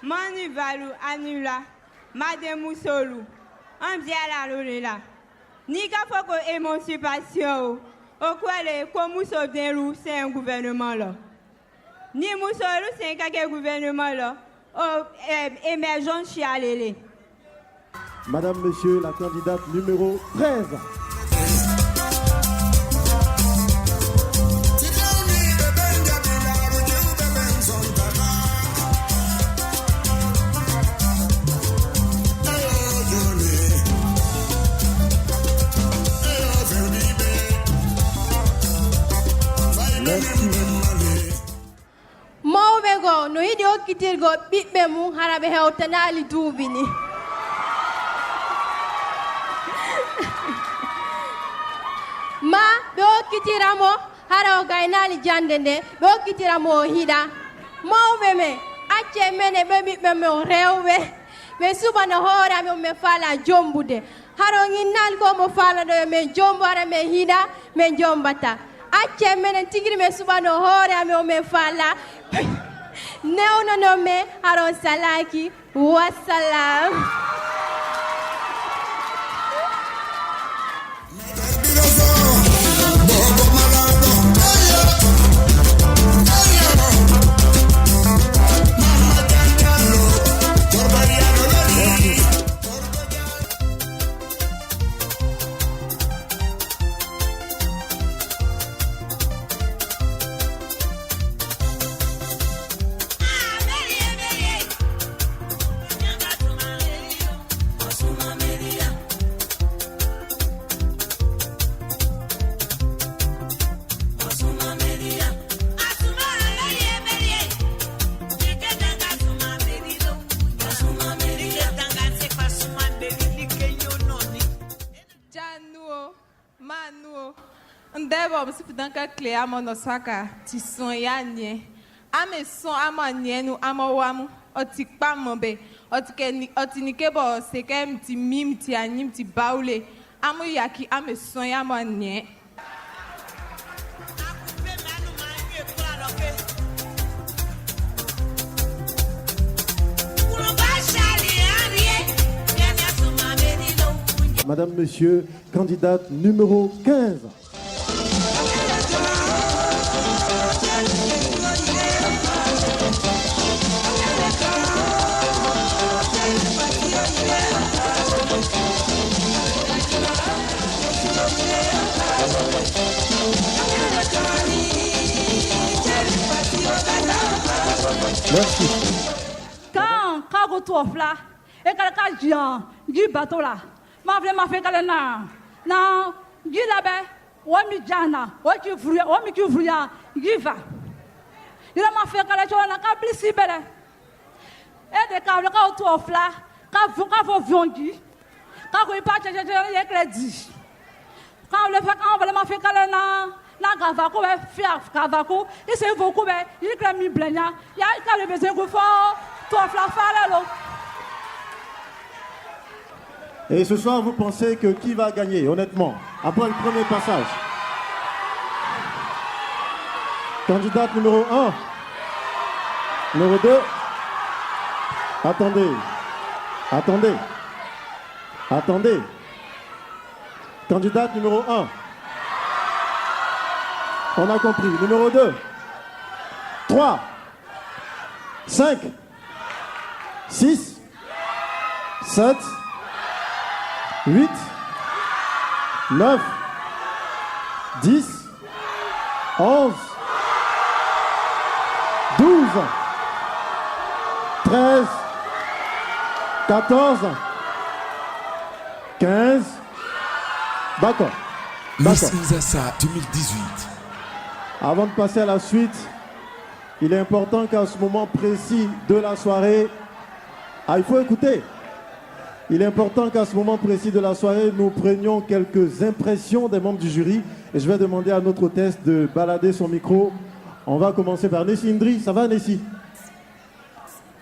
Manu Valou Anula, Madame Moussolou, Ambiala Lolela. Nika Foko émancipation, au quoi les Komousso Denlou, c'est un gouvernement là. Ni Moussolou, c'est un gouvernement là. Émergence Chialele. Madame, Monsieur, la candidate numéro 13. Mawbego no yidi okkitirgo ɓiɓɓe mum hara ɓe hewtanali duuɓi ni ma ɓe okkitiramo hara o gaynali jande nde ɓe okkitiramo o hiɗa mawɓe men acce men e ɓe ɓiɓɓe men rewɓe ɓe suɓana hoore amen min faala jombude haro ginnali ko mo faalaɗo min jombo hara min hiɗa min jombata acce menen tigiri men suɓano hoore amen o min faala newnono men haron salaki wassalam. Danka kle amono saka ti son ya nye ame son ama nye nu ama wamu oti kpa mobe oti nikebo seke mti mim ti anyim ti baule amu yaki ame son ya ma nye Madame, Monsieur, candidate numéro 15. Merci. Quand vous trouvez là, et quand Jean du bateau là, m'a vraiment fait qu'elle n'a, non, du là-bas, ou mi jana, ou qui voulait, il va. Il m'a fait qu'elle n'a qu'à blesser belle. Et de quand vous trouvez là, quand vous vendu, quand vous partez, il y a crédit. Quand vous m'a fait qu'elle n'a. Na gavako be fia gavako ise voko be yikra mi blenya ya ka le besoin ko fo to fla lo. Et ce soir, vous pensez que qui va gagner, honnêtement, après le premier passage? Candidate numéro 1. Numéro 2. Attendez. Candidate numéro 1. On a compris. Numéro 2. 3, 5, 6, 7, 8, 9, 10, 11, 12, 13, 14, 15. D'accord. Miss Nzassa 2018. Avant de passer à la suite, il est important qu'à ce moment précis de la soirée, il faut écouter. Il est important qu'à ce moment précis de la soirée, nous prenions quelques impressions des membres du jury. Et je vais demander à notre hôtesse de balader son micro. On va commencer par Nessie Indri. Ça va, Nessie?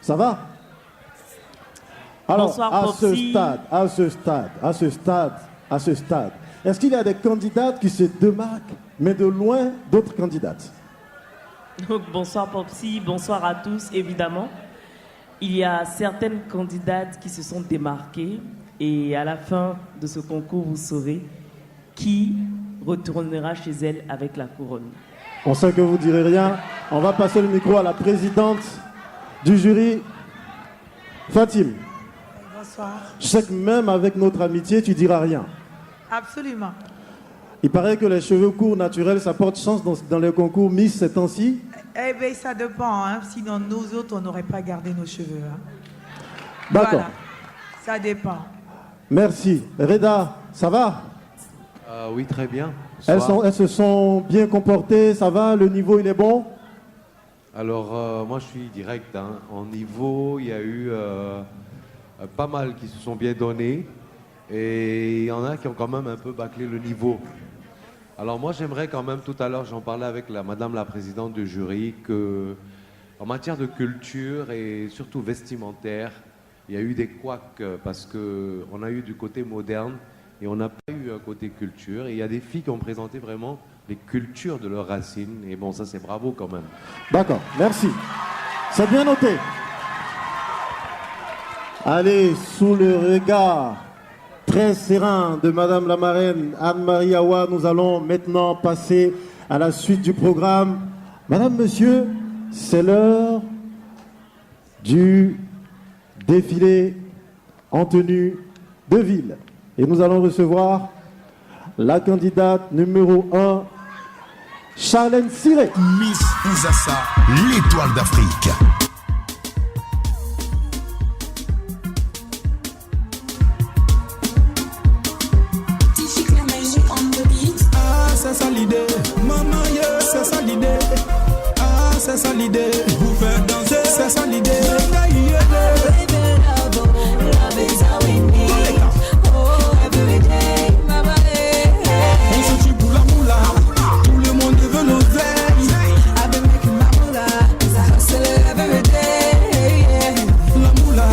Ça va? Alors, Bonsoir, à ce stade, est-ce qu'il y a des candidates qui se démarquent, mais de loin d'autres candidates? Donc, bonsoir Popsi, bonsoir à tous, évidemment. Il y a certaines candidates qui se sont démarquées et à la fin de ce concours, vous saurez qui retournera chez elle avec la couronne. On sait que vous ne direz rien. On va passer le micro à la présidente du jury, Fatim. Bonsoir. Je sais que même avec notre amitié, tu diras rien. Absolument. Il paraît que les cheveux courts naturels, ça porte chance dans les concours Miss ces temps-ci. Eh bien, ça dépend. Hein. Sinon, nous autres, on n'aurait pas gardé nos cheveux. Hein. D'accord. Voilà. Ça dépend. Merci. Reda, ça va? Oui, très bien. Elles se sont bien comportées, ça va? Le niveau, il est bon? Alors, moi, je suis direct. Hein. En niveau, il y a eu pas mal qui se sont bien donnés. Et il y en a qui ont quand même un peu bâclé le niveau. Alors moi, j'aimerais quand même, tout à l'heure, j'en parlais avec madame la présidente du jury, que en matière de culture et surtout vestimentaire, il y a eu des couacs parce qu'on a eu du côté moderne et on n'a pas eu un côté culture. Et il y a des filles qui ont présenté vraiment les cultures de leurs racines. Et bon, ça, c'est bravo quand même. D'accord, merci. C'est bien noté. Allez, sous le regard très serein de Madame la marraine Anne-Marie Awa, nous allons maintenant passer à la suite du programme. Madame, Monsieur, c'est l'heure du défilé en tenue de ville. Et nous allons recevoir la candidate numéro 1, Charlène Siré. Miss Nzassa, l'étoile d'Afrique. C'est ça l'idée, maman, yeah, c'est ça l'idée. Ah, c'est ça l'idée, vous faire danser, c'est ça l'idée. On se tue pour la moula, tout le monde veut l'oseille. La moula,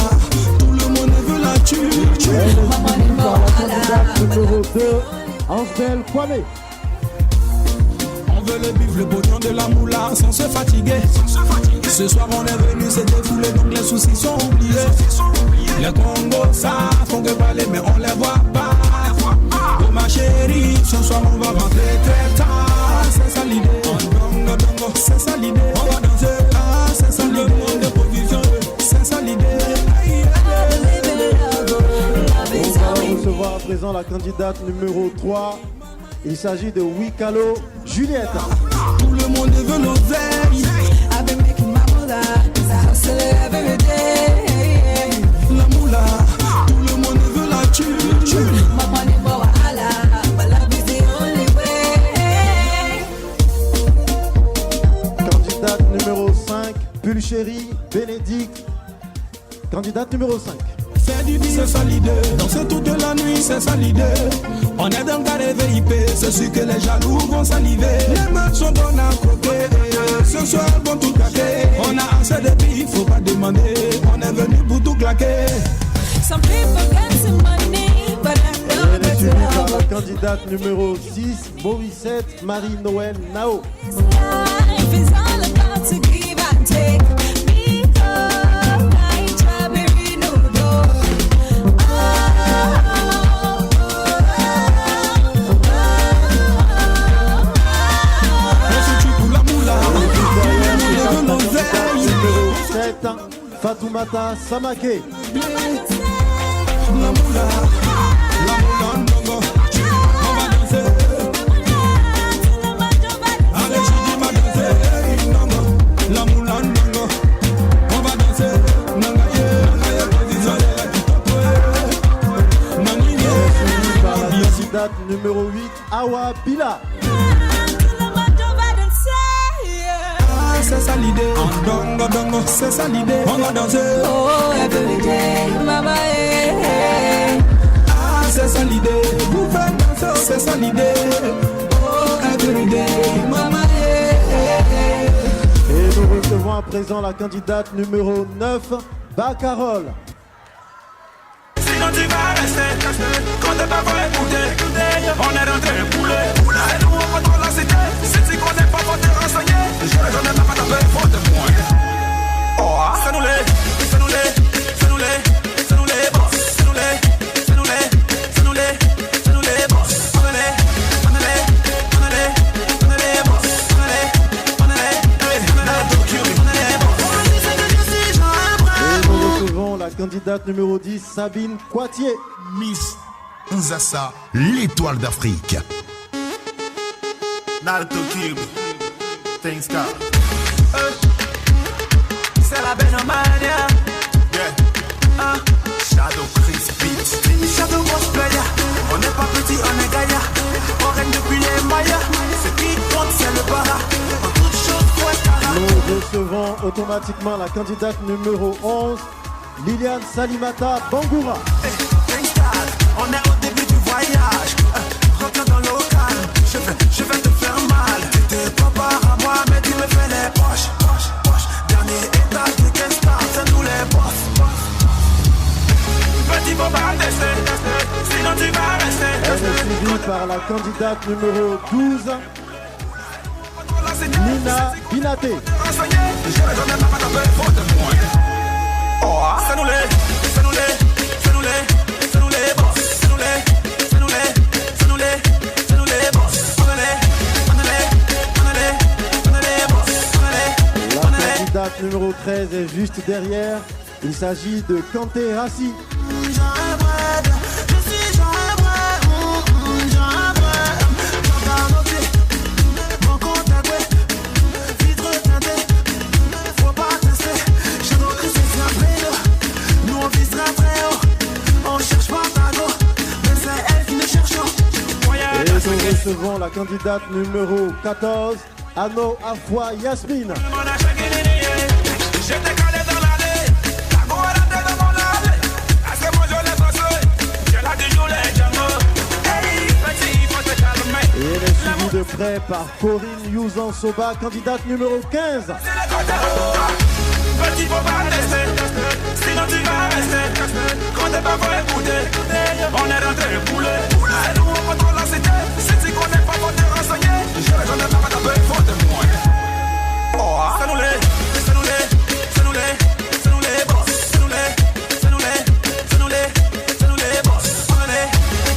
tout le monde veut la tuer. Numéro 2, Ansel Kwame. On veut le bif, le pognon de la moula sans se fatiguer. Ce soir on est venu se défouler, donc les soucis sont oubliés. Les Congos savent qu'on peut parler mais on les voit pas. Oh ma chérie, ce soir on va rentrer très tard. C'est ça l'idée, c'est ça l'idée. On va danser, ah c'est ça l'idée. Le monde de provision, c'est ça l'idée. On va recevoir à présent la candidate numéro 3. Il s'agit de Wikalo Juliette. Tout le monde veut l'oseille. La moula, tout le monde veut la tuer. Candidate numéro 5, Pulchérie Bénédicte. Candidate numéro 5. C'est ça l'idée, danser toute la nuit, c'est ça l'idée. On est dans le carré VIP, c'est sûr que les jaloux vont saliver. Les meufs sont bonnes à croquer, ce soir elles vont tout claquer. On a assez de billes, faut pas demander, on est venu pour tout claquer. Some people get some money, but I know Elle est suivie par la candidate numéro 6, Morissette Marie-Noël Nao. life is all about to give and take. Fatoumata Samake. Candidate numéro 8, Awa Bila. C'est ça l'idée, dongo dongo, c'est ça l'idée, on va danser. Oh, everyday, mama, hey. Ah, c'est ça l'idée, vous faites danser, c'est ça l'idée. Oh, everyday, mama, hey. Et nous recevons à présent la candidate numéro 9, Bacarole. Sinon tu vas rester, quand t'es pas pour écouter, on est rentré poulet. C'est nous on contrôle la cité, si tu connais pas faut te renseigner. Je n'ai pas tapé, faut te moi. Oh, c'est nous les, c'est nous les, c'est nous les, c'est nous les boss, c'est nous les, c'est nous les, c'est nous les, c'est nous les boss. On est les, on est les, on est les, on est les boss, on est les, on est les, on est les boss. Et nous recevons la candidate numéro 10, Sabine Coitier. Miss Nzassa, l'étoile d'Afrique. Naruto Cube, thanks God. C'est la Benomania. Yeah. Shadow Chris Beats. Fini Shadow Boss Player. On n'est pas petit, on est gagnant. On règne depuis les Mayas. Ce qui compte, c'est le bara. En toute chose, faut être cara. Nous recevons automatiquement la candidate numéro 11, Liliane Salimata Bangoura. Thanks God. On est au début du voyage. Rentre dans le local. Je vais te faire mal. T'étais pas par à moi, mais tu me fais les poches. Dernier étage du Kenstar, c'est nous les boss. Petit faut pas tester, sinon tu vas rester. Elle est suivie par la candidate numéro 12, Nina Binaté. Oh, c'est nous les, c'est nous les, c'est nous les, c'est nous les boss. C'est nous les, c'est nous les, c'est nous les, c'est nous les boss. On est les, on est les, on est les, on est les boss. La candidate numéro 13 est juste derrière. Il s'agit de Kanté Rassi. Et nous recevons la candidate numéro 14, Ano Afwa Yasmine. Et elle est suivie de près par Corinne Youzan Soba, candidate numéro 15. Petit faut pas tester, sinon tu vas rester. Quand t'es pas pour écouter, on est rentré poulet. C'est nous on contrôle la cité, si tu connais pas faut te renseigner. Je n'ai pas tapé, faut te moi. Oh, c'est nous les, c'est nous les, c'est nous les, c'est nous les boss. C'est nous les, c'est nous les, c'est nous les, c'est nous les boss. On est les,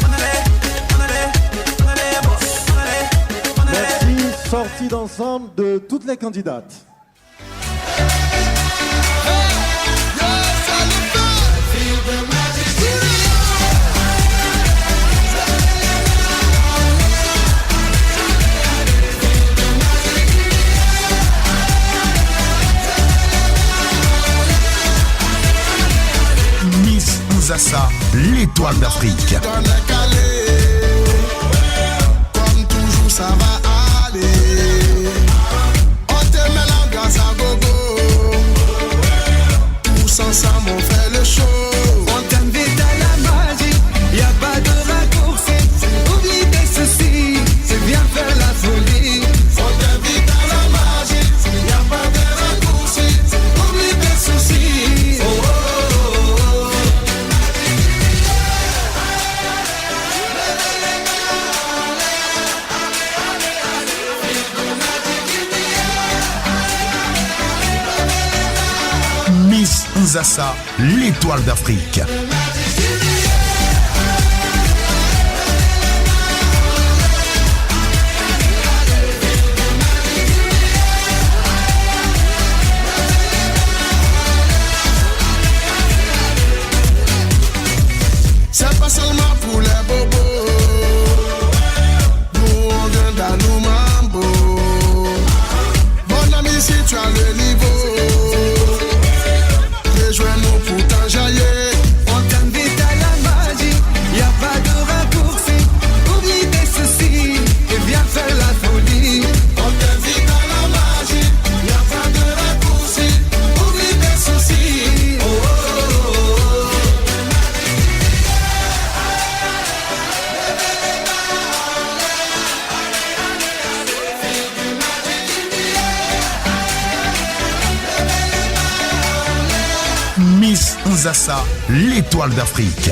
on est les, on est les, on est les boss. On est les, on est les. Merci, sortie d'ensemble de toutes les candidates. Miss Nzassa, l'étoile d'Afrique. Comme toujours, ça va aller. On te met l'ambiance à gogo. Tous ensemble, on fait le show. On t'invite à la magie. Y a pas de raccourci. Oublie tes soucis. C'est bien faire la folie. On t'invite à la magie. Y a pas de raccourci. Oublie tes soucis. Oh, oh, oh, oh. Miss Nzassa, l'étoile d'Afrique. Nzassa, l'étoile d'Afrique.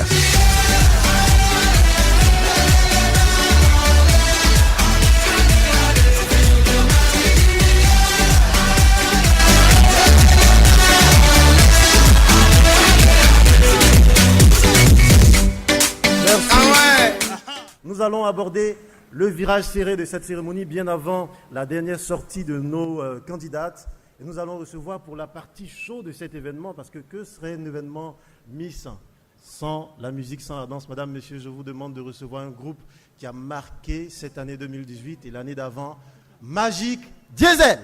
Nous allons aborder le virage serré de cette cérémonie bien avant la dernière sortie de nos candidates. Et nous allons recevoir pour la partie show de cet événement, parce que serait un événement Miss sans la musique, sans la danse? Madame, monsieur, je vous demande de recevoir un groupe qui a marqué cette année 2018 et l'année d'avant, Magic Diesel.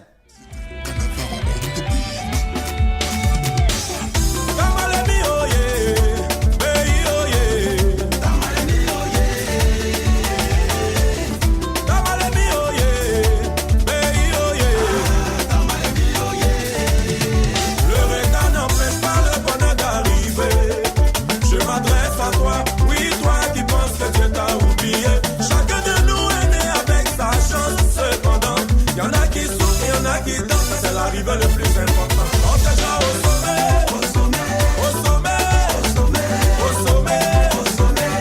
Le plus important, on est déjà au sommet, au sommet, au sommet, au sommet, au sommet, au sommet.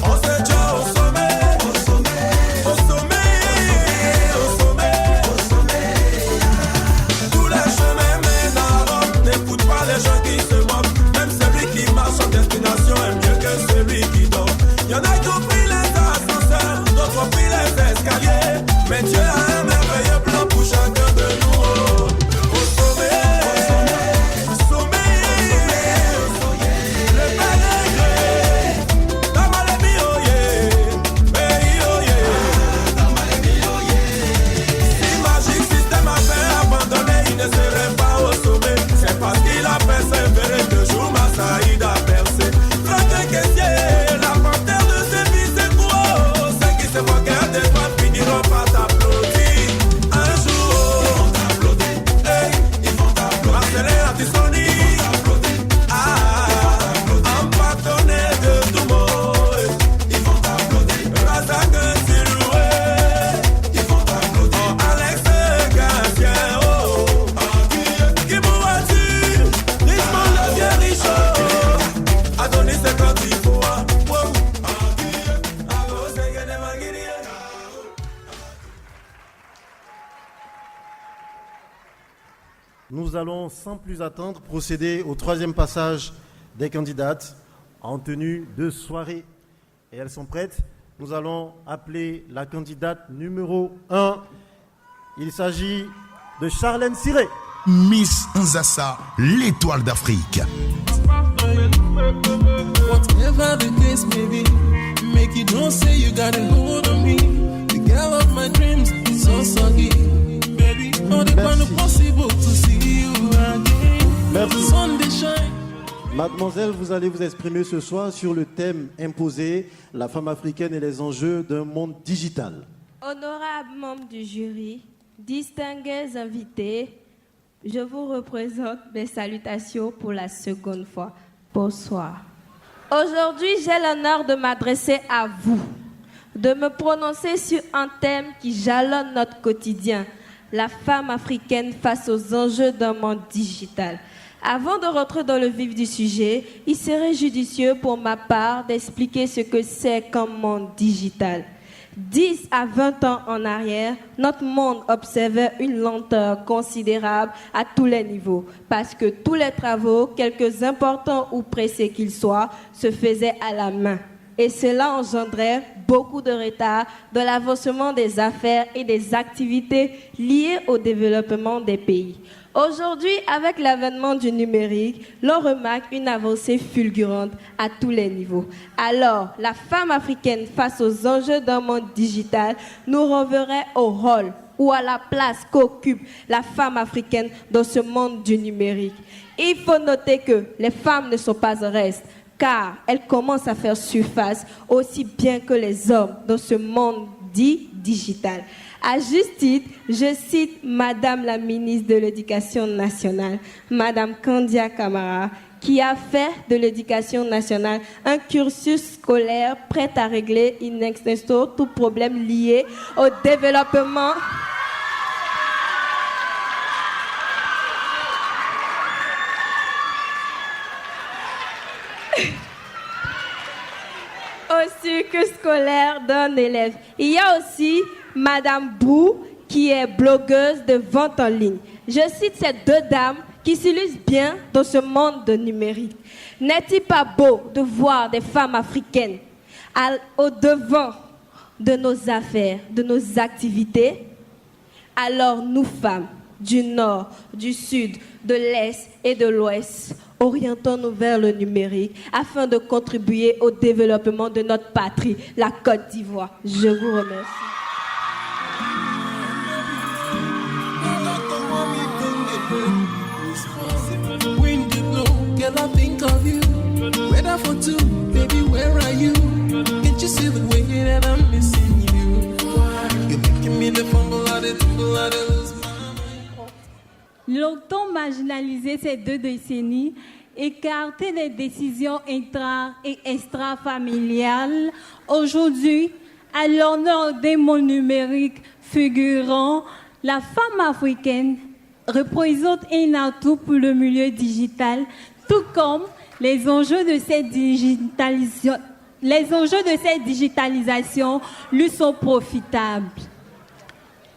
On est déjà au sommet, au sommet, au sommet, au sommet, au sommet. Tous les chemins mènent à Rome. N'écoute pas les gens qui se moquent. Même celui qui marche en destination est mieux que celui qui dort. Y'en a qui ont pris les ascenseurs, d'autres ont pris les escaliers. Mais Dieu a un merveilleux plan pour chacun de nous. Nous allons sans plus attendre procéder au troisième passage des candidates en tenue de soirée. Et elles sont prêtes. Nous allons appeler la candidate numéro 1. Il s'agit de Charlène Siré. Miss Nzassa, l'étoile d'Afrique. Whatever the case may be, make it don't say you got a hold on me. The girl of my dreams is so soggy. Baby, not even possible to see you again. Merci. Sunday shine. Mademoiselle, vous allez vous exprimer ce soir sur le thème imposé, la femme africaine et les enjeux d'un monde digital. Honorables membres du jury, distingués invités, je vous représente mes salutations pour la seconde fois. Bonsoir. Aujourd'hui, j'ai l'honneur de m'adresser à vous, de me prononcer sur un thème qui jalonne notre quotidien, la femme africaine face aux enjeux d'un monde digital. Avant de rentrer dans le vif du sujet, il serait judicieux pour ma part d'expliquer ce que c'est qu'un monde digital. 10 à 20 ans en arrière, notre monde observait une lenteur considérable à tous les niveaux, parce que tous les travaux, quelque importants ou pressés qu'ils soient, se faisaient à la main. Et cela engendrait beaucoup de retard dans l'avancement des affaires et des activités liées au développement des pays. Aujourd'hui, avec l'avènement du numérique, l'on remarque une avancée fulgurante à tous les niveaux. Alors, la femme africaine face aux enjeux d'un monde digital nous renverrait au rôle ou à la place qu'occupe la femme africaine dans ce monde du numérique. Il faut noter que les femmes ne sont pas en reste, car elles commencent à faire surface aussi bien que les hommes dans ce monde dit digital. À juste titre, je cite Madame la ministre de l'Éducation nationale, Madame Kandia Camara, qui a fait de l'éducation nationale un cursus scolaire prêt à régler in extenso tout problème lié au développement cycle scolaire d'un élève. Il y a aussi Madame Bou, qui est blogueuse de vente en ligne. Je cite ces deux dames qui s'illustrent bien dans ce monde de numérique. N'est-il pas beau de voir des femmes africaines au devant de nos affaires, de nos activités? Alors nous, femmes du Nord, du Sud, de l'Est et de l'Ouest, orientons-nous vers le numérique afin de contribuer au développement de notre patrie, la Côte d'Ivoire. Je vous remercie. Wind you blow, girl, I think of you. Weather for two, baby, where are you? Can't you see the way that I'm missing you? You're making me the fumble out of lose my mind. Longtemps marginalisé ces 2 décennies, écarté des décisions intra- et extra-familiales, aujourd'hui, à l'honneur des mots numériques figurant, la femme africaine représente un atout pour le milieu digital, tout comme les enjeux de cette digitalisation lui sont profitables.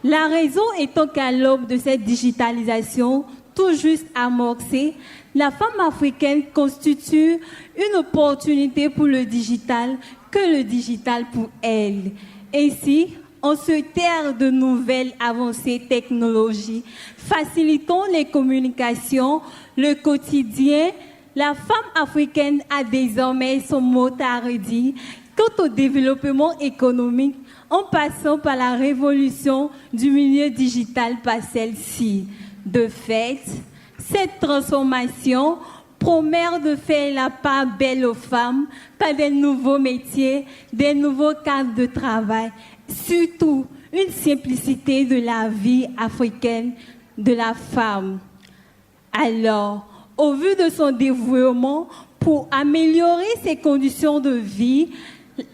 La raison étant qu'à l'aube de cette digitalisation, tout juste amorcée, la femme africaine constitue une opportunité pour le digital que le digital pour elle. Ainsi, en ce terre de nouvelles avancées technologiques, facilitant les communications, le quotidien, la femme africaine a désormais son mot à redire quant au développement économique en passant par la révolution du milieu digital par celle-ci. De fait, cette transformation promet de faire la part belle aux femmes par des nouveaux métiers, des nouveaux cadres de travail, surtout une simplicité de la vie africaine de la femme. Alors, au vu de son dévouement pour améliorer ses conditions de vie,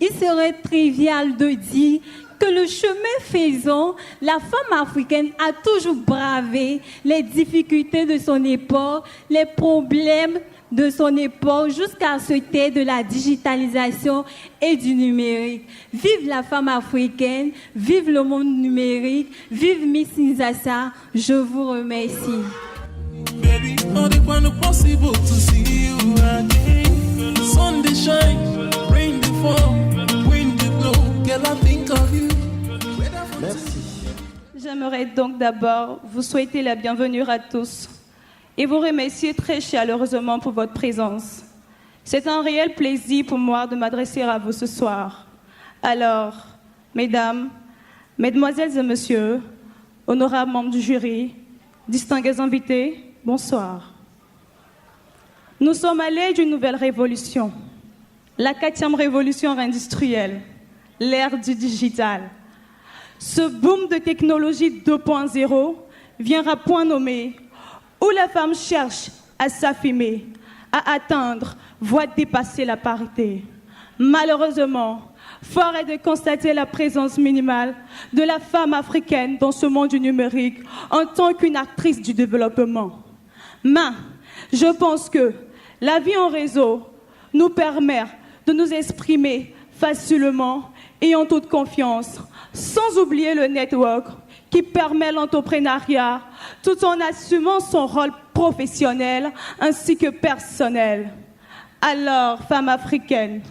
il serait trivial de dire que le chemin faisant, la femme africaine a toujours bravé les difficultés de son époque, les problèmes de son époque jusqu'à ce thé de la digitalisation et du numérique. Vive la femme africaine, vive le monde numérique, vive Miss Nzassa, je vous remercie. Baby, all the one possible to see you again. Sun dey shine, rain dey fall, wind dey blow, girl I think of you. Merci. J'aimerais donc d'abord vous souhaiter la bienvenue à tous et vous remercier très chaleureusement pour votre présence. C'est un réel plaisir pour moi de m'adresser à vous ce soir. Alors, mesdames, mesdemoiselles et messieurs, honorables membres du jury, distingués invités, bonsoir. Nous sommes à l'ère d'une nouvelle révolution, la 4e révolution industrielle, l'ère du digital. Ce boom de technologie 2.0 vient à point nommé où la femme cherche à s'affirmer, à atteindre, voire dépasser la parité. Malheureusement, fort est de constater la présence minimale de la femme africaine dans ce monde du numérique en tant qu'une actrice du développement. Mais je pense que la vie en réseau nous permet de nous exprimer facilement et en toute confiance, sans oublier le network qui permet l'entrepreneuriat tout en assumant son rôle professionnel ainsi que personnel. Alors, femmes africaines,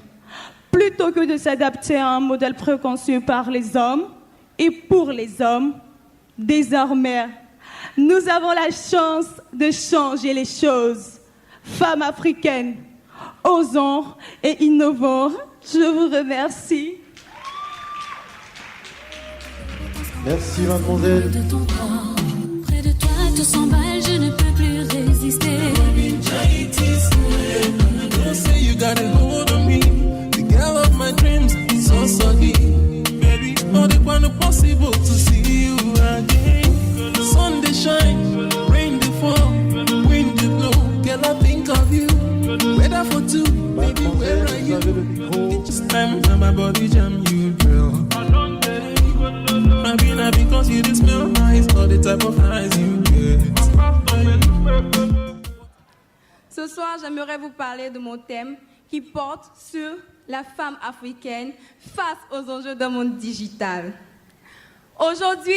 plutôt que de s'adapter à un modèle préconçu par les hommes et pour les hommes, désormais, nous avons la chance de changer les choses. Femmes africaines, osons et innovons. Je vous remercie. Merci, mademoiselle. Près de toi, tout s'emballe, je ne peux plus résister. Don't say you got a hold on me. The girl of my dreams, so soggy. Baby, all the one possible to see you again. Sun dey shine, rain dey fall, wind dey blow. Girl, I think of you. Weather for two, baby, where are you? It's time that my body jam you, girl. Happy because you just smell nice, all the type of eyes you get. Ce soir, j'aimerais vous parler de mon thème qui porte sur la femme africaine face aux enjeux d'un monde digital. Aujourd'hui,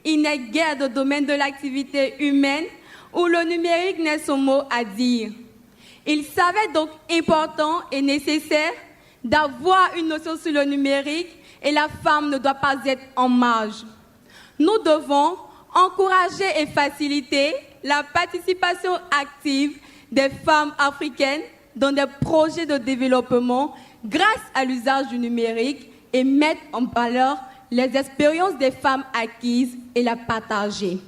il n'est guère de domaine de l'activité humaine où le numérique n'est son mot à dire. Il s'avère donc important et nécessaire d'avoir une notion sur le numérique et la femme ne doit pas être en marge. Nous devons encourager et faciliter la participation active des femmes africaines dans des projets de développement grâce à l'usage du numérique et mettre en valeur les expériences des femmes acquises et la partager.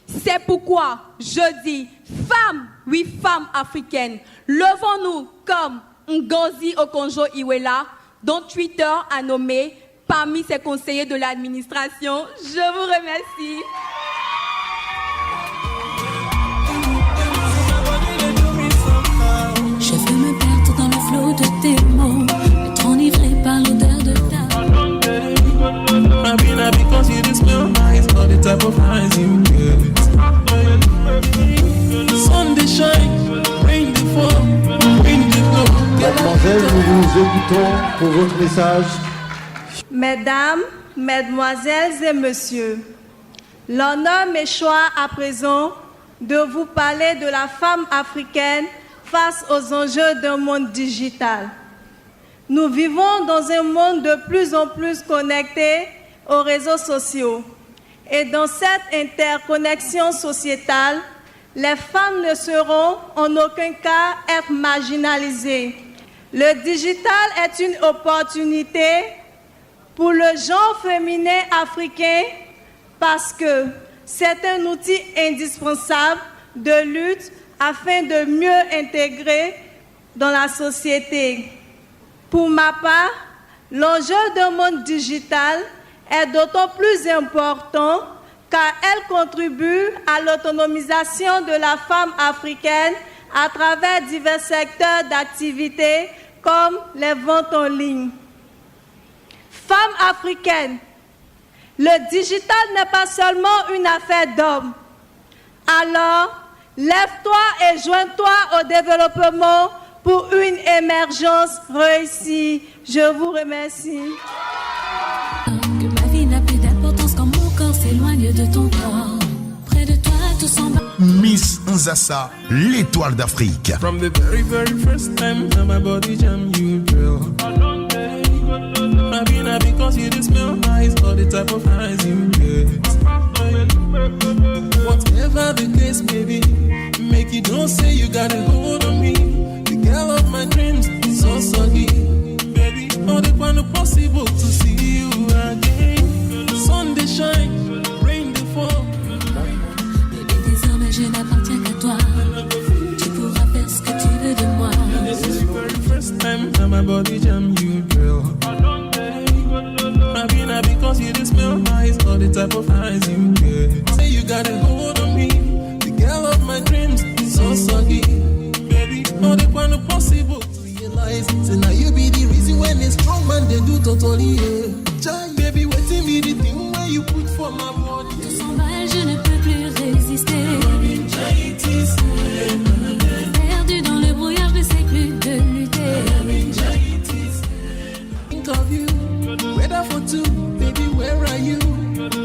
C'est pourquoi je dis, femmes, oui, femmes africaines, levons-nous comme Ngozi Okonjo-Iweala, dont Twitter a nommé parmi ses conseillers de l'administration. Je vous remercie. Je veux me perdre dans le flot de tes mots, être enivré par l'odeur de ta because you just smell nice, all the type of eyes you get. Sun shine, rain fall, wind blow. Mademoiselle, nous vous écoutons pour votre message. Mesdames, Mesdemoiselles et Messieurs, l'honneur m'échoit à présent de vous parler de la femme africaine face aux enjeux d'un monde digital. Nous vivons dans un monde de plus en plus connecté aux réseaux sociaux. Et dans cette interconnexion sociétale, les femmes ne seront en aucun cas être marginalisées. Le digital est une opportunité pour le genre féminin africain parce que c'est un outil indispensable de lutte afin de mieux intégrer dans la société. Pour ma part, l'enjeu d'un monde digital est d'autant plus important car elle contribue à l'autonomisation de la femme africaine à travers divers secteurs d'activité comme les ventes en ligne. Femme africaine, le digital n'est pas seulement une affaire d'hommes. Alors, lève-toi et joins-toi au développement pour une émergence réussie. Je vous remercie. Que ma vie n'a plus d'importance quand mon corps s'éloigne de ton corps. Près de toi, tout semble. Miss Nzassa, l'étoile d'Afrique. From the very, very first time that my body jam you, girl. Not because you just smell nice, all the type of eyes you get. Whatever the case may be, make you don't say you got a hold on me. The girl of my dreams, so soggy. Baby, all the one possible to see you again. Sun shine, rain fall. Baby, désormais je n'appartiens qu'à toi. Tu pourras faire ce que tu veux de moi. This is the very first time that my body jam you, girl. Not because you just smell nice, all the type of eyes you get. Say you got a hold on me, the girl of my dreams, so soggy. Baby, all the one possible to realize. Say now you be the reason when a strong man they do totally. Yeah. Baby, waiting me the thing where you put for my body. Tout s'emballe, je ne peux plus résister. Perdu dans le brouillard, je ne sais plus de lutter. Think of you, weather for two, baby, where are you?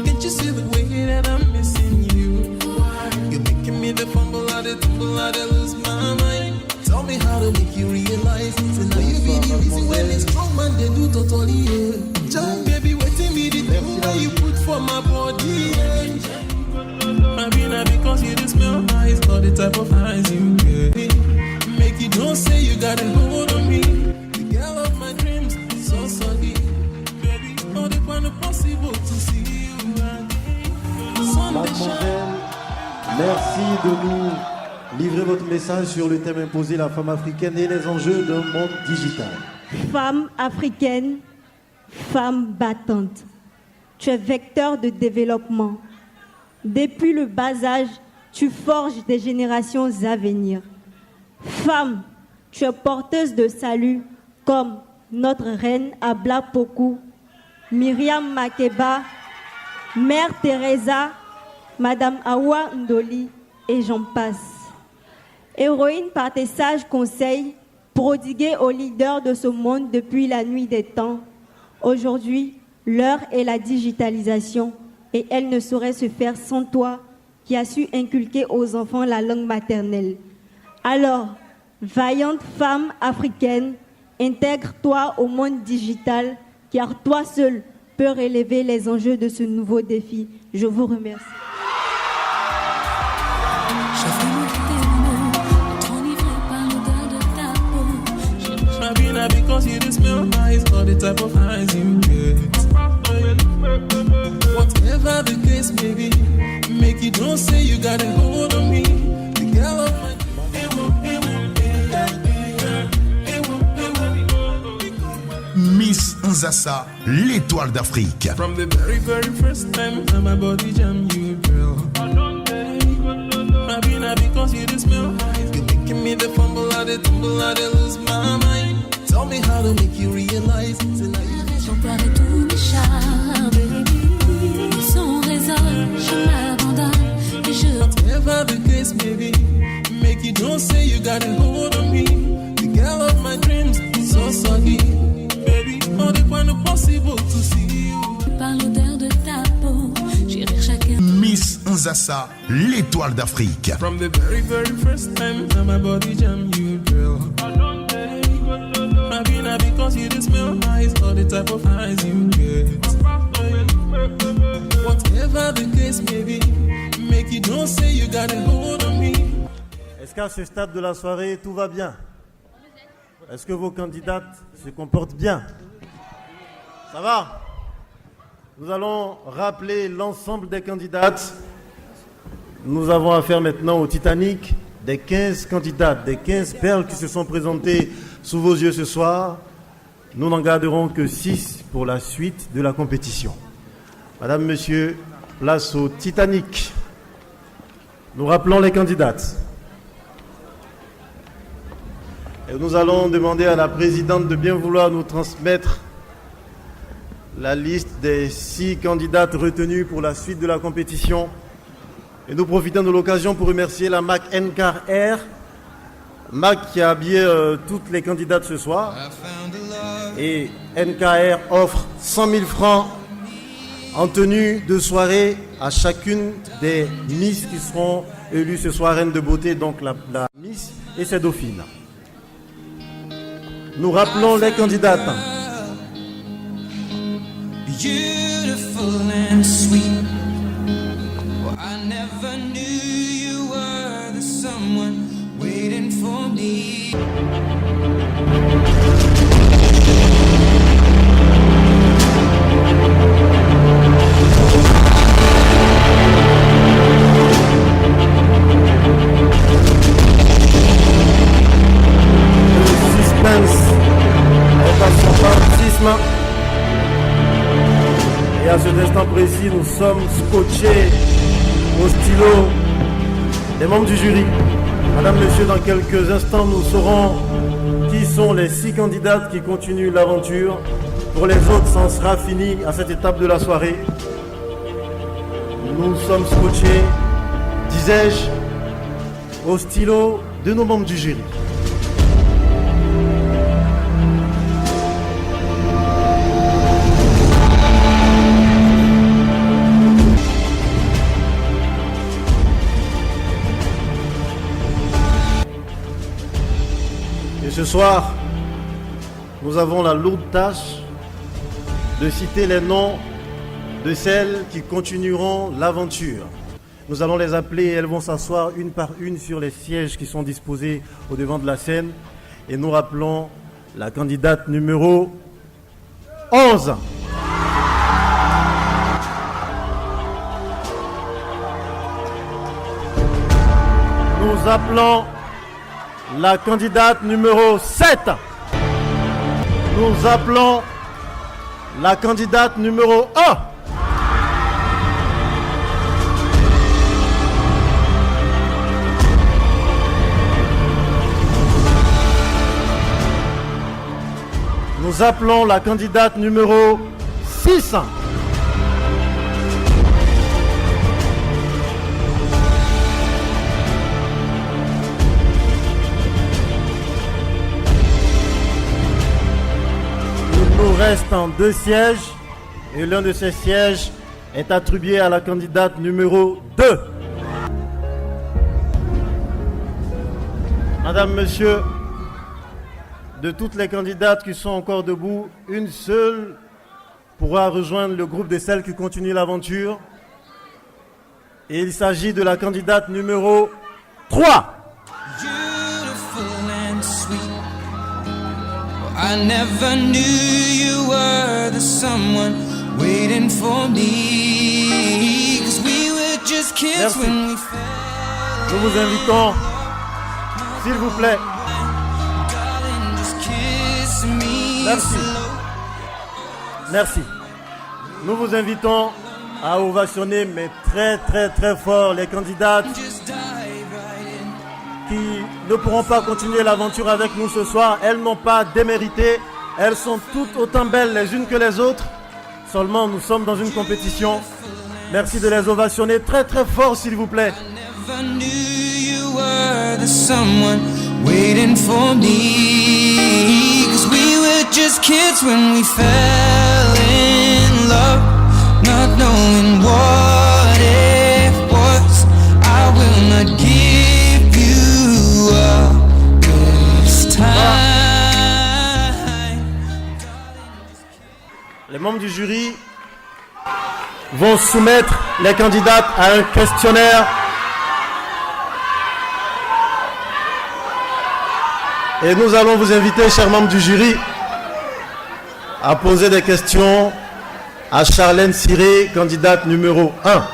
Can't you see the way that I'm missing you? You're making me the fumble, I the tumble, I the lose my mind. Tell me how to make you realize. So now you be the reason when a strong man they do totally. Yeah. Baby, waiting me the thing that you put for my body. Not because you just smell nice, all the type of eyes you get. Make you don't say you got a hold on me. The girl of my dreams, so soggy. Baby, all the one possible to see you again. Mademoiselle, merci de nous livrer votre message sur le thème imposé, la femme africaine et les enjeux d'un monde digital. Femme africaine, femme battante, tu es vecteur de développement. Depuis le bas âge, tu forges des générations à venir. Femme, tu es porteuse de salut comme notre reine Abla Poku, Myriam Makeba, Mère Teresa, Madame Awa Ndoli et j'en passe. Héroïne par tes sages conseils, prodiguée aux leaders de ce monde depuis la nuit des temps. Aujourd'hui, l'heure est la digitalisation et elle ne saurait se faire sans toi qui as su inculquer aux enfants la langue maternelle. Alors, vaillante femme africaine, intègre-toi au monde digital car toi seul peux relever les enjeux de ce nouveau défi. Je vous remercie. Because you just smell nice, or the type of eyes you get. Whatever the case may be, make it don't say you got a hold on me. The girl of my Miss Nzassa, l'étoile d'Afrique. From the very, very first time that my body jam you, girl. Because you just smell nice, you're making me the fumble, I the tumble, I the lose my mind. Tell me how to make you realize. J'emploierai tous mes charmes, baby. Sans raison, je m'abandonne et je. Whatever the case may be, make you don't say you got a hold on me. The girl of my dreams, so soggy. Baby, on the point impossible to see you. Par l'odeur de ta peau, j'irai chacun. Miss Nzassa, l'étoile d'Afrique. From the very, very first time that my body jam you, girl. Because you just smell nice, or the type of eyes you get. Whatever the case may be, make you don't say you got a hold on me. Est-ce qu'à ce stade de la soirée, tout va bien? Est-ce que vos candidates se comportent bien? Ça va? Nous allons rappeler l'ensemble des candidates. Nous avons affaire maintenant au Titanic des 15 candidates, des 15 perles qui se sont présentées sous vos yeux ce soir. Nous n'en garderons que 6 pour la suite de la compétition. Madame, Monsieur, place au Titanic. Nous rappelons les candidates. Et nous allons demander à la présidente de bien vouloir nous transmettre la liste des 6 candidates retenues pour la suite de la compétition. Et nous profitons de l'occasion pour remercier la MAC NCAR Air, MAC qui a habillé toutes les candidates ce soir. Et NKR offre 100 000 francs en tenue de soirée à chacune des Miss qui seront élues ce soir, reine de beauté, donc la Miss et ses dauphines. Nous rappelons les candidates. Beautiful and sweet. Well, I never knew you were the someone waiting for me. Le suspense est à son paroxysme. Et à cet instant précis, nous sommes scotchés au stylo des membres du jury. Madame, Monsieur, dans quelques instants, nous saurons qui sont les 6 candidates qui continuent l'aventure. Pour les autres, ça en sera fini à cette étape de la soirée. Nous sommes scotchés, disais-je, au stylo de nos membres du jury. Ce soir, nous avons la lourde tâche de citer les noms de celles qui continueront l'aventure. Nous allons les appeler et elles vont s'asseoir une par une sur les sièges qui sont disposés au devant de la scène. Et nous rappelons la candidate numéro 11. Nous appelons la candidate numéro 7. Nous appelons la candidate numéro 1. Nous appelons la candidate numéro 6. nous reste 2 sièges et l'un de ces sièges est attribué à la candidate numéro 2. Madame, Monsieur, de toutes les candidates qui sont encore debout, une seule pourra rejoindre le groupe de celles qui continuent l'aventure. Et il s'agit de la candidate numéro 3. I never knew you were the someone waiting for me, 'cause we were just kids when we fell. Nous vous invitons, s'il vous plaît. Merci. Merci. Nous vous invitons à ovationner, mais très très très fort, les candidates qui ne pourront pas continuer l'aventure avec nous ce soir. Elles n'ont pas démérité. Elles sont toutes autant belles les unes que les autres. Seulement, nous sommes dans une compétition. Merci de les ovationner très très fort, s'il vous plaît. Never knew you were the someone waiting for me, 'cause we were just kids when we fell in love, not knowing what it was. I will not give you up this time. Les membres du jury vont soumettre les candidates à un questionnaire. Et nous allons vous inviter, chers membres du jury, à poser des questions à Charlène Siré, candidate numéro 1.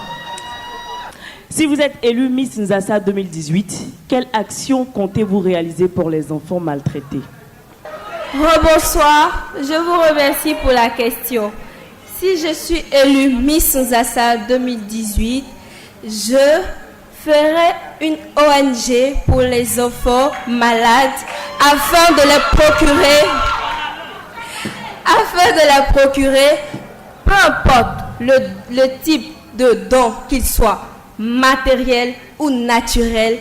Si vous êtes élue Miss Nzassa 2018, quelle action comptez-vous réaliser pour les enfants maltraités? Rebonsoir, je vous remercie pour la question. Si je suis élue Miss Nzassa 2018, je ferai une ONG pour les enfants malades afin de les procurer, peu importe le type de don qu'il soit, matériel ou naturel,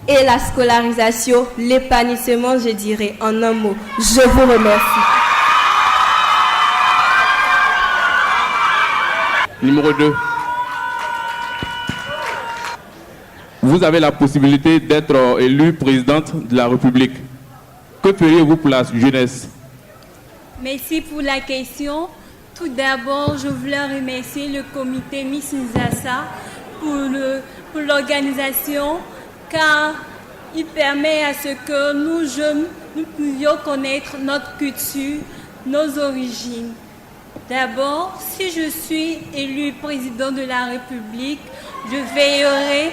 et la scolarisation, l'épanouissement, je dirais en un mot. Je vous remercie. Numéro 2. Vous avez la possibilité d'être élue présidente de la République. Que feriez-vous pour la jeunesse? Merci pour la question. Tout d'abord, je voulais remercier le comité Miss Nzassa pour l'organisation, car il permet à ce que nous jeunes, nous puissions connaître notre culture, nos origines. D'abord, si je suis élu président de la République, je veillerai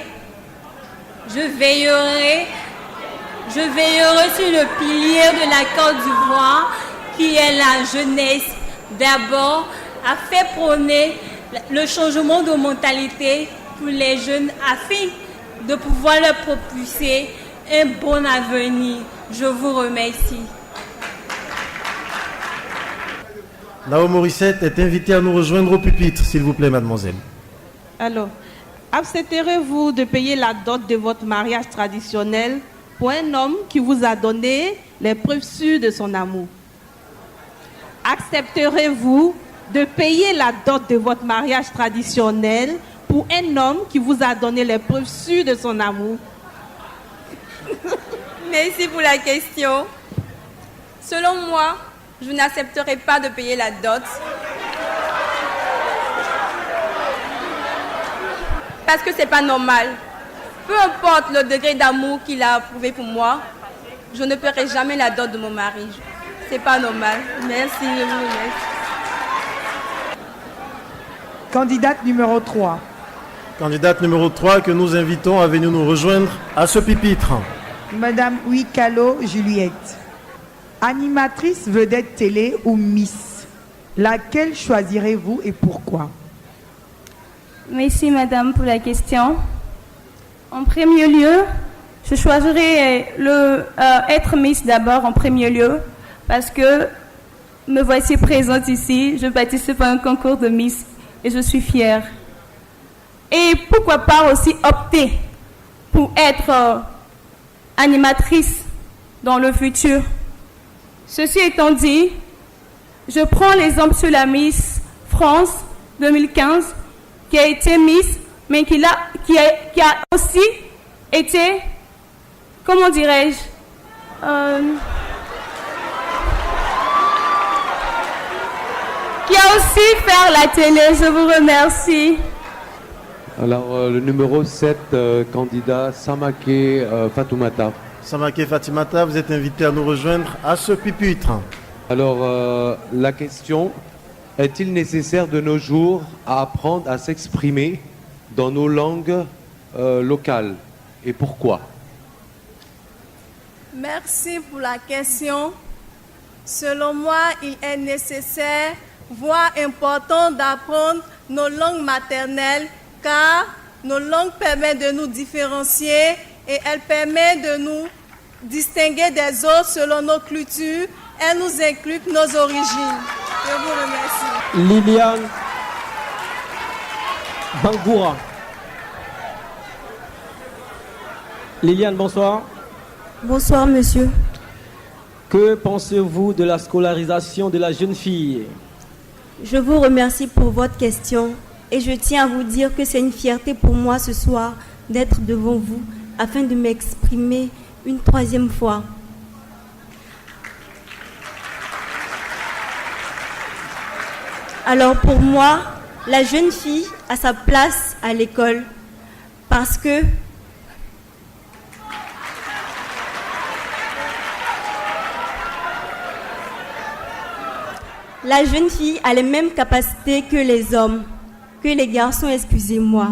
sur le pilier de la Côte d'Ivoire, qui est la jeunesse. D'abord, à faire prôner le changement de mentalité pour les jeunes afin de pouvoir leur propulser un bon avenir. Je vous remercie. Nao Morissette est invitée à nous rejoindre au pupitre, s'il vous plaît, mademoiselle. Alors, accepterez-vous de payer la dot de votre mariage traditionnel pour un homme qui vous a donné les preuves sûres de son amour? Accepterez-vous de payer la dot de votre mariage traditionnel pour un homme qui vous a donné les preuves sûres de son amour? Merci pour la question. Selon moi, je n'accepterai pas de payer la dot. Parce que c'est pas normal. Peu importe le degré d'amour qu'il a prouvé pour moi, je ne paierai jamais la dot de mon mari. C'est pas normal. Merci, je vous remercie. Candidate numéro 3. Candidate numéro 3 que nous invitons à venir nous rejoindre à ce pupitre. Madame Ouikalo Juliette. Animatrice vedette télé ou Miss, laquelle choisirez-vous et pourquoi? Merci madame pour la question. En premier lieu, je choisirais être Miss d'abord en premier lieu parce que me voici présente ici, je participe à un concours de Miss et je suis fière. Et pourquoi pas aussi opter pour être animatrice dans le futur. Ceci étant dit, je prends l'exemple sur la Miss France 2015, qui a été Miss, mais qui a aussi été, comment dirais-je, qui a aussi fait la télé. Je vous remercie. Alors, le numéro 7, candidat Samake Fatoumata. Samake Fatimata, vous êtes invité à nous rejoindre à ce pupitre. Alors, la question, est-il nécessaire de nos jours à apprendre à s'exprimer dans nos langues locales et pourquoi? Merci pour la question. Selon moi, il est nécessaire, voire important d'apprendre nos langues maternelles car nos langues permettent de nous différencier et elles permettent de nous distinguer des autres selon nos cultures. Elles nous incluent nos origines. Je vous remercie. Liliane Bangoura. Liliane, bonsoir. Bonsoir, monsieur. Que pensez-vous de la scolarisation de la jeune fille? Je vous remercie pour votre question et je tiens à vous dire que c'est une fierté pour moi ce soir d'être devant vous afin de m'exprimer une troisième fois. Alors pour moi, la jeune fille a sa place à l'école parce que la jeune fille a les mêmes capacités que les hommes, que les garçons, excusez-moi.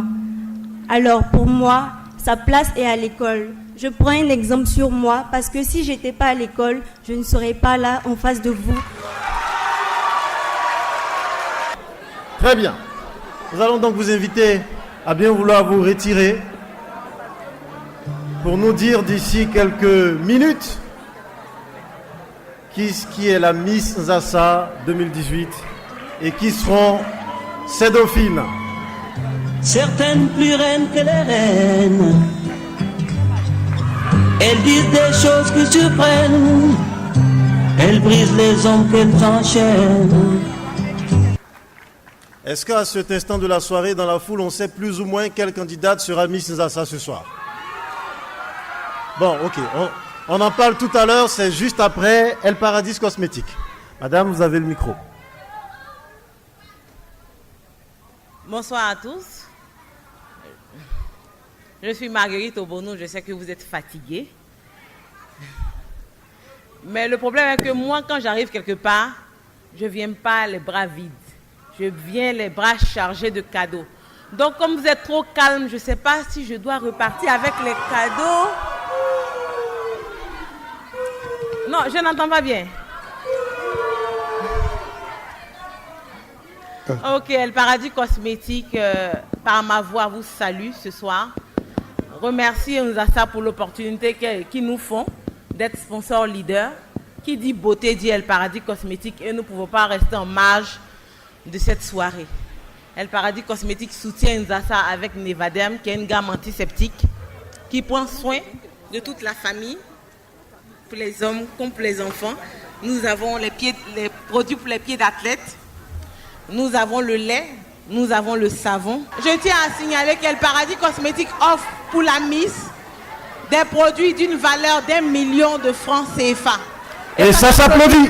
Alors pour moi, sa place est à l'école. Je prends un exemple sur moi parce que si je n'étais pas à l'école, je ne serais pas là en face de vous. Très bien. Nous allons donc vous inviter à bien vouloir vous retirer pour nous dire d'ici quelques minutes qui est la Miss Nzassa 2018 et qui seront ses dauphines. Certaines plus reines que les reines, elles disent des choses qui surprennent, elles brisent les hommes qu'elles enchaînent. Est-ce qu'à cet instant de la soirée, dans la foule, on sait plus ou moins quelle candidate sera Miss Nzassa ce soir? Bon, ok, on en parle tout à l'heure, c'est juste après El Paradis Cosmétique. Madame, vous avez le micro. Bonsoir à tous. Je suis Marguerite Obono, je sais que vous êtes fatigués. Mais le problème est que moi, quand j'arrive quelque part, je ne viens pas les bras vides. Je viens les bras chargés de cadeaux. Donc, comme vous êtes trop calme, je ne sais pas si je dois repartir avec les cadeaux. Non, je n'entends pas bien. Ok, El Paradis Cosmétique, par ma voix, vous salue ce soir. Remercie Nzassa pour l'opportunité qu'ils nous font d'être sponsor leader. Qui dit beauté dit El Paradis Cosmétique et nous ne pouvons pas rester en marge de cette soirée. El Paradis Cosmétique soutient Nzassa avec Nevadem, qui est une gamme antiseptique qui prend soin de toute la famille, pour les hommes comme pour les enfants. Nous avons les produits pour les pieds d'athlète, nous avons le lait, nous avons le savon. Je tiens à signaler qu'El Paradis Cosmétique offre pour la Miss des produits d'une valeur d'1 million de francs CFA. Et ça s'applaudit.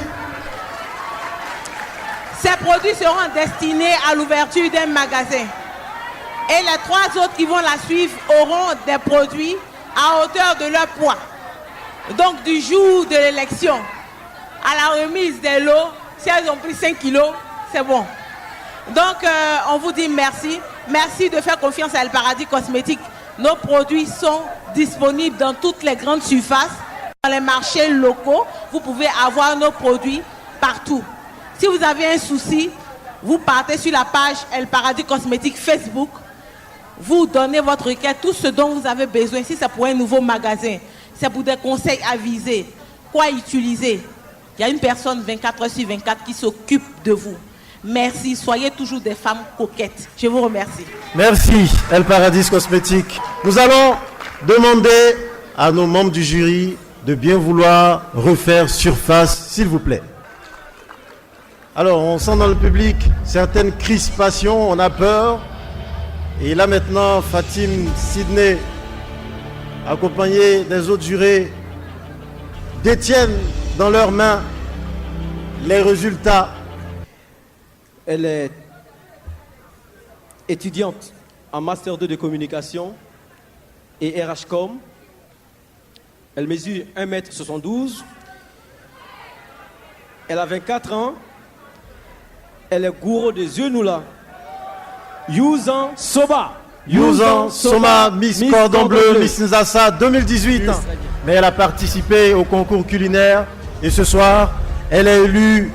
Ces produits seront destinés à l'ouverture d'un magasin. Et les 3 autres qui vont la suivre auront des produits à hauteur de leur poids. Donc du jour de l'élection à la remise des lots, si elles ont pris 5 kilos, c'est bon. Donc on vous dit merci. Merci de faire confiance à El Paradis Cosmétique. Nos produits sont disponibles dans toutes les grandes surfaces, dans les marchés locaux. Vous pouvez avoir nos produits partout. Si vous avez un souci, vous partez sur la page El Paradis Cosmétique Facebook. Vous donnez votre requête, tout ce dont vous avez besoin. Si c'est pour un nouveau magasin, c'est pour des conseils avisés, quoi utiliser. Il y a une personne 24 heures sur 24 qui s'occupe de vous. Merci, soyez toujours des femmes coquettes. Je vous remercie. Merci, El Paradis Cosmétique. Nous allons demander à nos membres du jury de bien vouloir refaire surface, s'il vous plaît. Alors, on sent dans le public certaines crispations, on a peur. Et là maintenant, Fatim Sidney, accompagné des autres jurés, détiennent dans leurs mains les résultats. Elle est étudiante en Master 2 de communication et RHCOM. Elle mesure 1m72. Elle a 24 ans. Elle est gourou de Zionoula. Youzan Soba. Youzan Soma, Miss Cordon Bleu, Miss Nzassa 2018. Mais elle a participé au concours culinaire et ce soir, elle est élue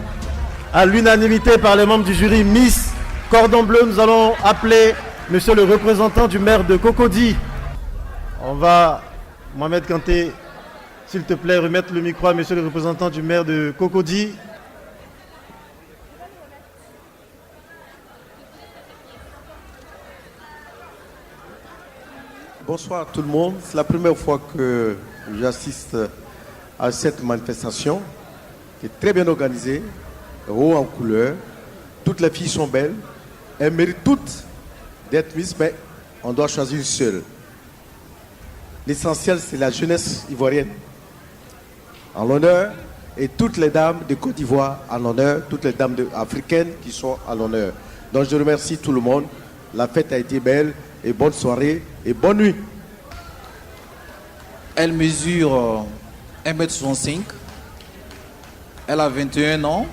à l'unanimité par les membres du jury Miss Cordon Bleu. Nous allons appeler monsieur le représentant du maire de Cocody. On va, Mohamed Kanté, s'il te plaît, remettre le micro à monsieur le représentant du maire de Cocody. Bonsoir tout le monde. C'est la première fois que j'assiste à cette manifestation qui est très bien organisée, haut en couleur. Toutes les filles sont belles. Elles méritent toutes d'être mises, mais on doit choisir une seule. L'essentiel, c'est la jeunesse ivoirienne en l'honneur et toutes les dames de Côte d'Ivoire en l'honneur, toutes les dames africaines qui sont à l'honneur. Donc je remercie tout le monde. La fête a été belle et bonne soirée et bonne nuit. Elle mesure 1m65. Elle a 21 ans.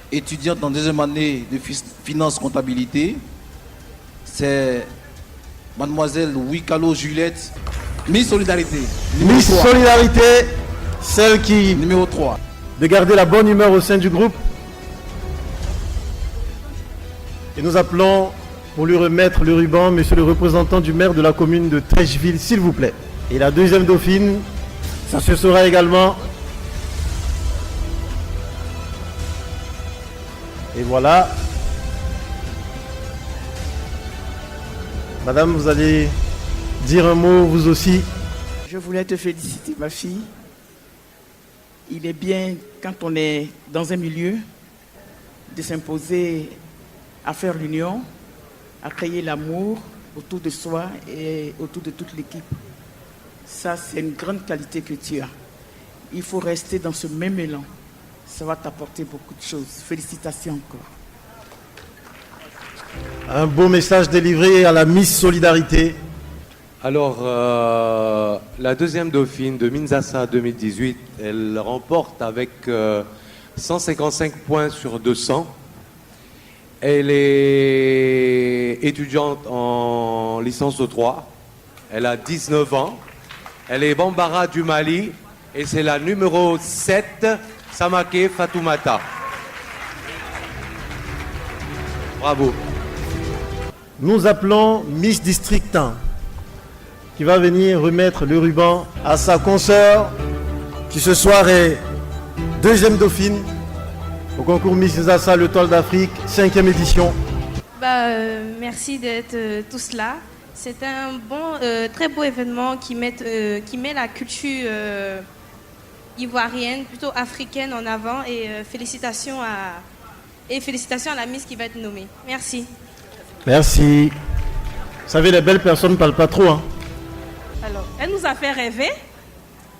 Étudiante en deuxième année de finance comptabilité. C'est mademoiselle Wikalo Juliette, Miss Solidarité. Miss Solidarité, celle qui... Numéro 3. De garder la bonne humeur au sein du groupe. Et nous appelons pour lui remettre le ruban, monsieur le représentant du maire de la commune de Trècheville, s'il vous plaît. Et la deuxième dauphine, ça se sera également. Et voilà. Madame, vous allez dire un mot, vous aussi. Je voulais te féliciter, ma fille. Il est bien, quand on est dans un milieu, de s'imposer à faire l'union, à créer l'amour autour de soi et autour de toute l'équipe. Ça, c'est une grande qualité que tu as. Il faut rester dans ce même élan. Ça va t'apporter beaucoup de choses. Félicitations encore. Un beau message délivré à la Miss Solidarité. Alors, la deuxième dauphine de Minzassa 2018, elle remporte avec 155 points sur 200. Elle est étudiante en licence 3. Elle a 19 ans. Elle est Bambara du Mali. Et c'est la numéro 7, Samake Fatoumata. Bravo. Nous appelons Miss District 1, qui va venir remettre le ruban à sa consoeur, qui ce soir est deuxième dauphine au concours Miss Nzassa, l'étoile d'Afrique, 5e édition. Merci d'être tous là. C'est un très beau événement qui met la culture ivoirienne, plutôt africaine en avant. Et félicitations à la Miss qui va être nommée. Merci. Merci. Vous savez, les belles personnes ne parlent pas trop. Hein. Alors, elle nous a fait rêver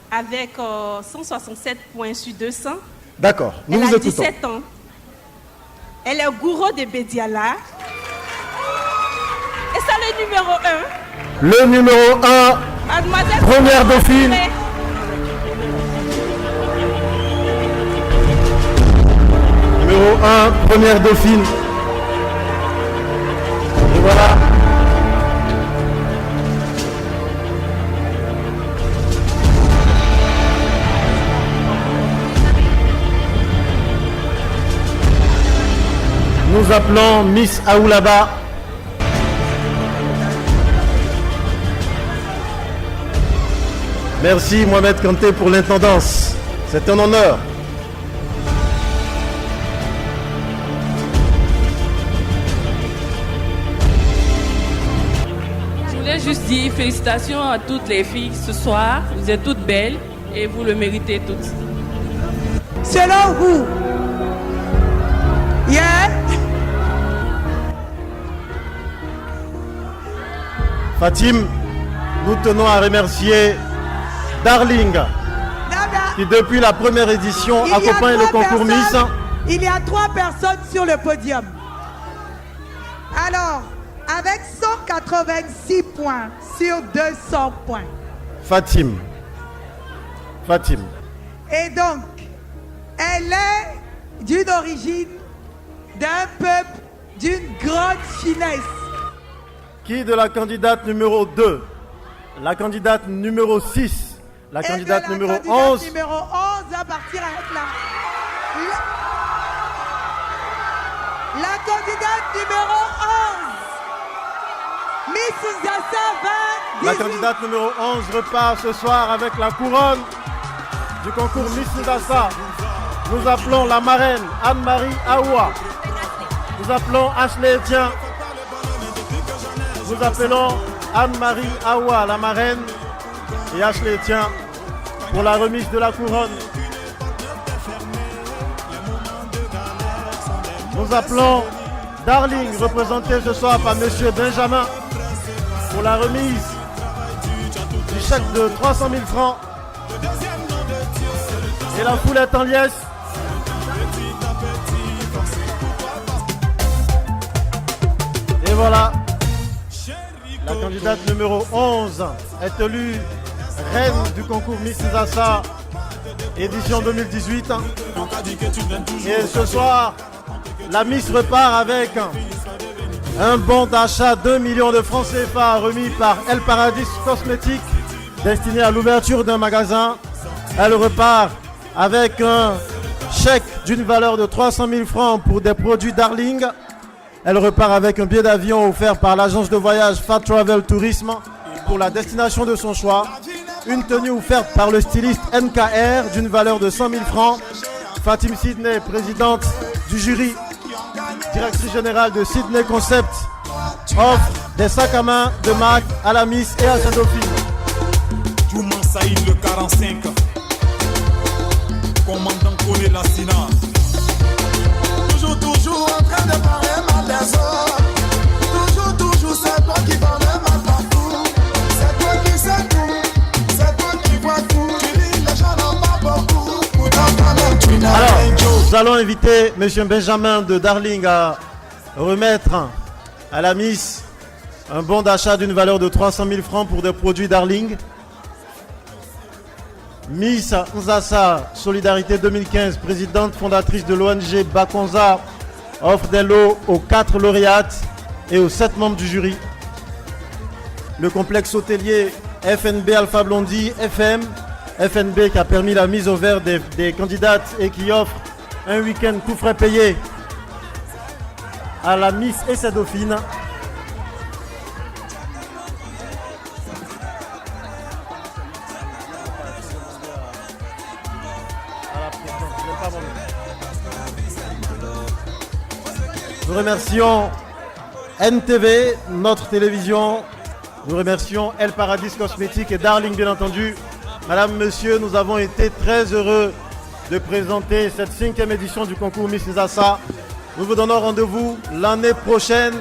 avec 167 points sur 200. D'accord, nous vous écoutons. Elle a 17 ans. Elle est gourou de Bédiala. Et c'est le numéro 1. Le numéro 1, Mademoiselle première dauphine. Numéro 1, première dauphine. Et voilà. Nous appelons Miss Aoulaba. Merci Mohamed Kanté pour l'intendance. C'est un honneur. Je voulais juste dire félicitations à toutes les filles ce soir. Vous êtes toutes belles et vous le méritez toutes. Selon vous, Yeah. Fatim, nous tenons à remercier Darling, qui depuis la première édition accompagne le concours Miss. Il y a 3 personnes sur le podium. Alors, avec 186 points sur 200 points. Fatim. Et donc, elle est d'une origine, d'un peuple, d'une grande finesse. Qui de la candidate numéro 2, la candidate numéro 6, la candidate numéro 11. Numéro 11 va partir avec la candidate numéro 11. Miss Nzassa 20. La candidate numéro 11 repart ce soir avec la couronne du concours Miss Nzassa. Nous appelons la marraine Anne-Marie Aoua. Nous appelons Ashley Etienne. Nous appelons Anne-Marie Aoua, la marraine, et Ashley Etienne pour la remise de la couronne. Nous appelons Darling, représenté ce soir par Monsieur Benjamin, pour la remise du chèque de 300 000 francs. Et la foule est en liesse. Et voilà, la candidate numéro 11 est élue reine du concours Miss Nzassa édition 2018. Et ce soir, la Miss repart avec un bon d'achat 2 millions de francs CFA remis par El Paradis Cosmétiques destiné à l'ouverture d'un magasin. Elle repart avec un chèque d'une valeur de 300 000 francs pour des produits Darling. Elle repart avec un billet d'avion offert par l'agence de voyage Fat Travel Tourisme pour la destination de son choix. Une tenue offerte par le styliste NKR d'une valeur de 100 000 francs. Fatim Sidney, présidente du jury, directrice générale de Sydney Concept, offre des sacs à main de marque à la Miss et à sa dauphine. Jouman Saïd le 45, commandant connaît la Sina. Toujours en train de parler mal des autres. Toujours, c'est toi qui parles mal partout. C'est toi qui sais tout, c'est toi qui vois tout. Tu dis les gens n'ont pas beaucoup. Alors, nous allons inviter M. Benjamin de Darling à remettre à la Miss un bon d'achat d'une valeur de 300 000 francs pour des produits Darling. Miss Nzassa Solidarité 2015, présidente fondatrice de l'ONG Bakonza, offre des lots aux 4 lauréates et aux 7 membres du jury. Le complexe hôtelier FNB Alpha Blondie FM, FNB qui a permis la mise au vert des candidates et qui offre un week-end tout frais payé à la Miss et ses dauphines. Nous remercions NTV, notre télévision. Nous remercions El Paradis Cosmétiques et Darling, bien entendu. Madame, Monsieur, nous avons été très heureux de présenter cette 5e édition du concours Miss Nzassa. Nous vous donnons rendez-vous l'année prochaine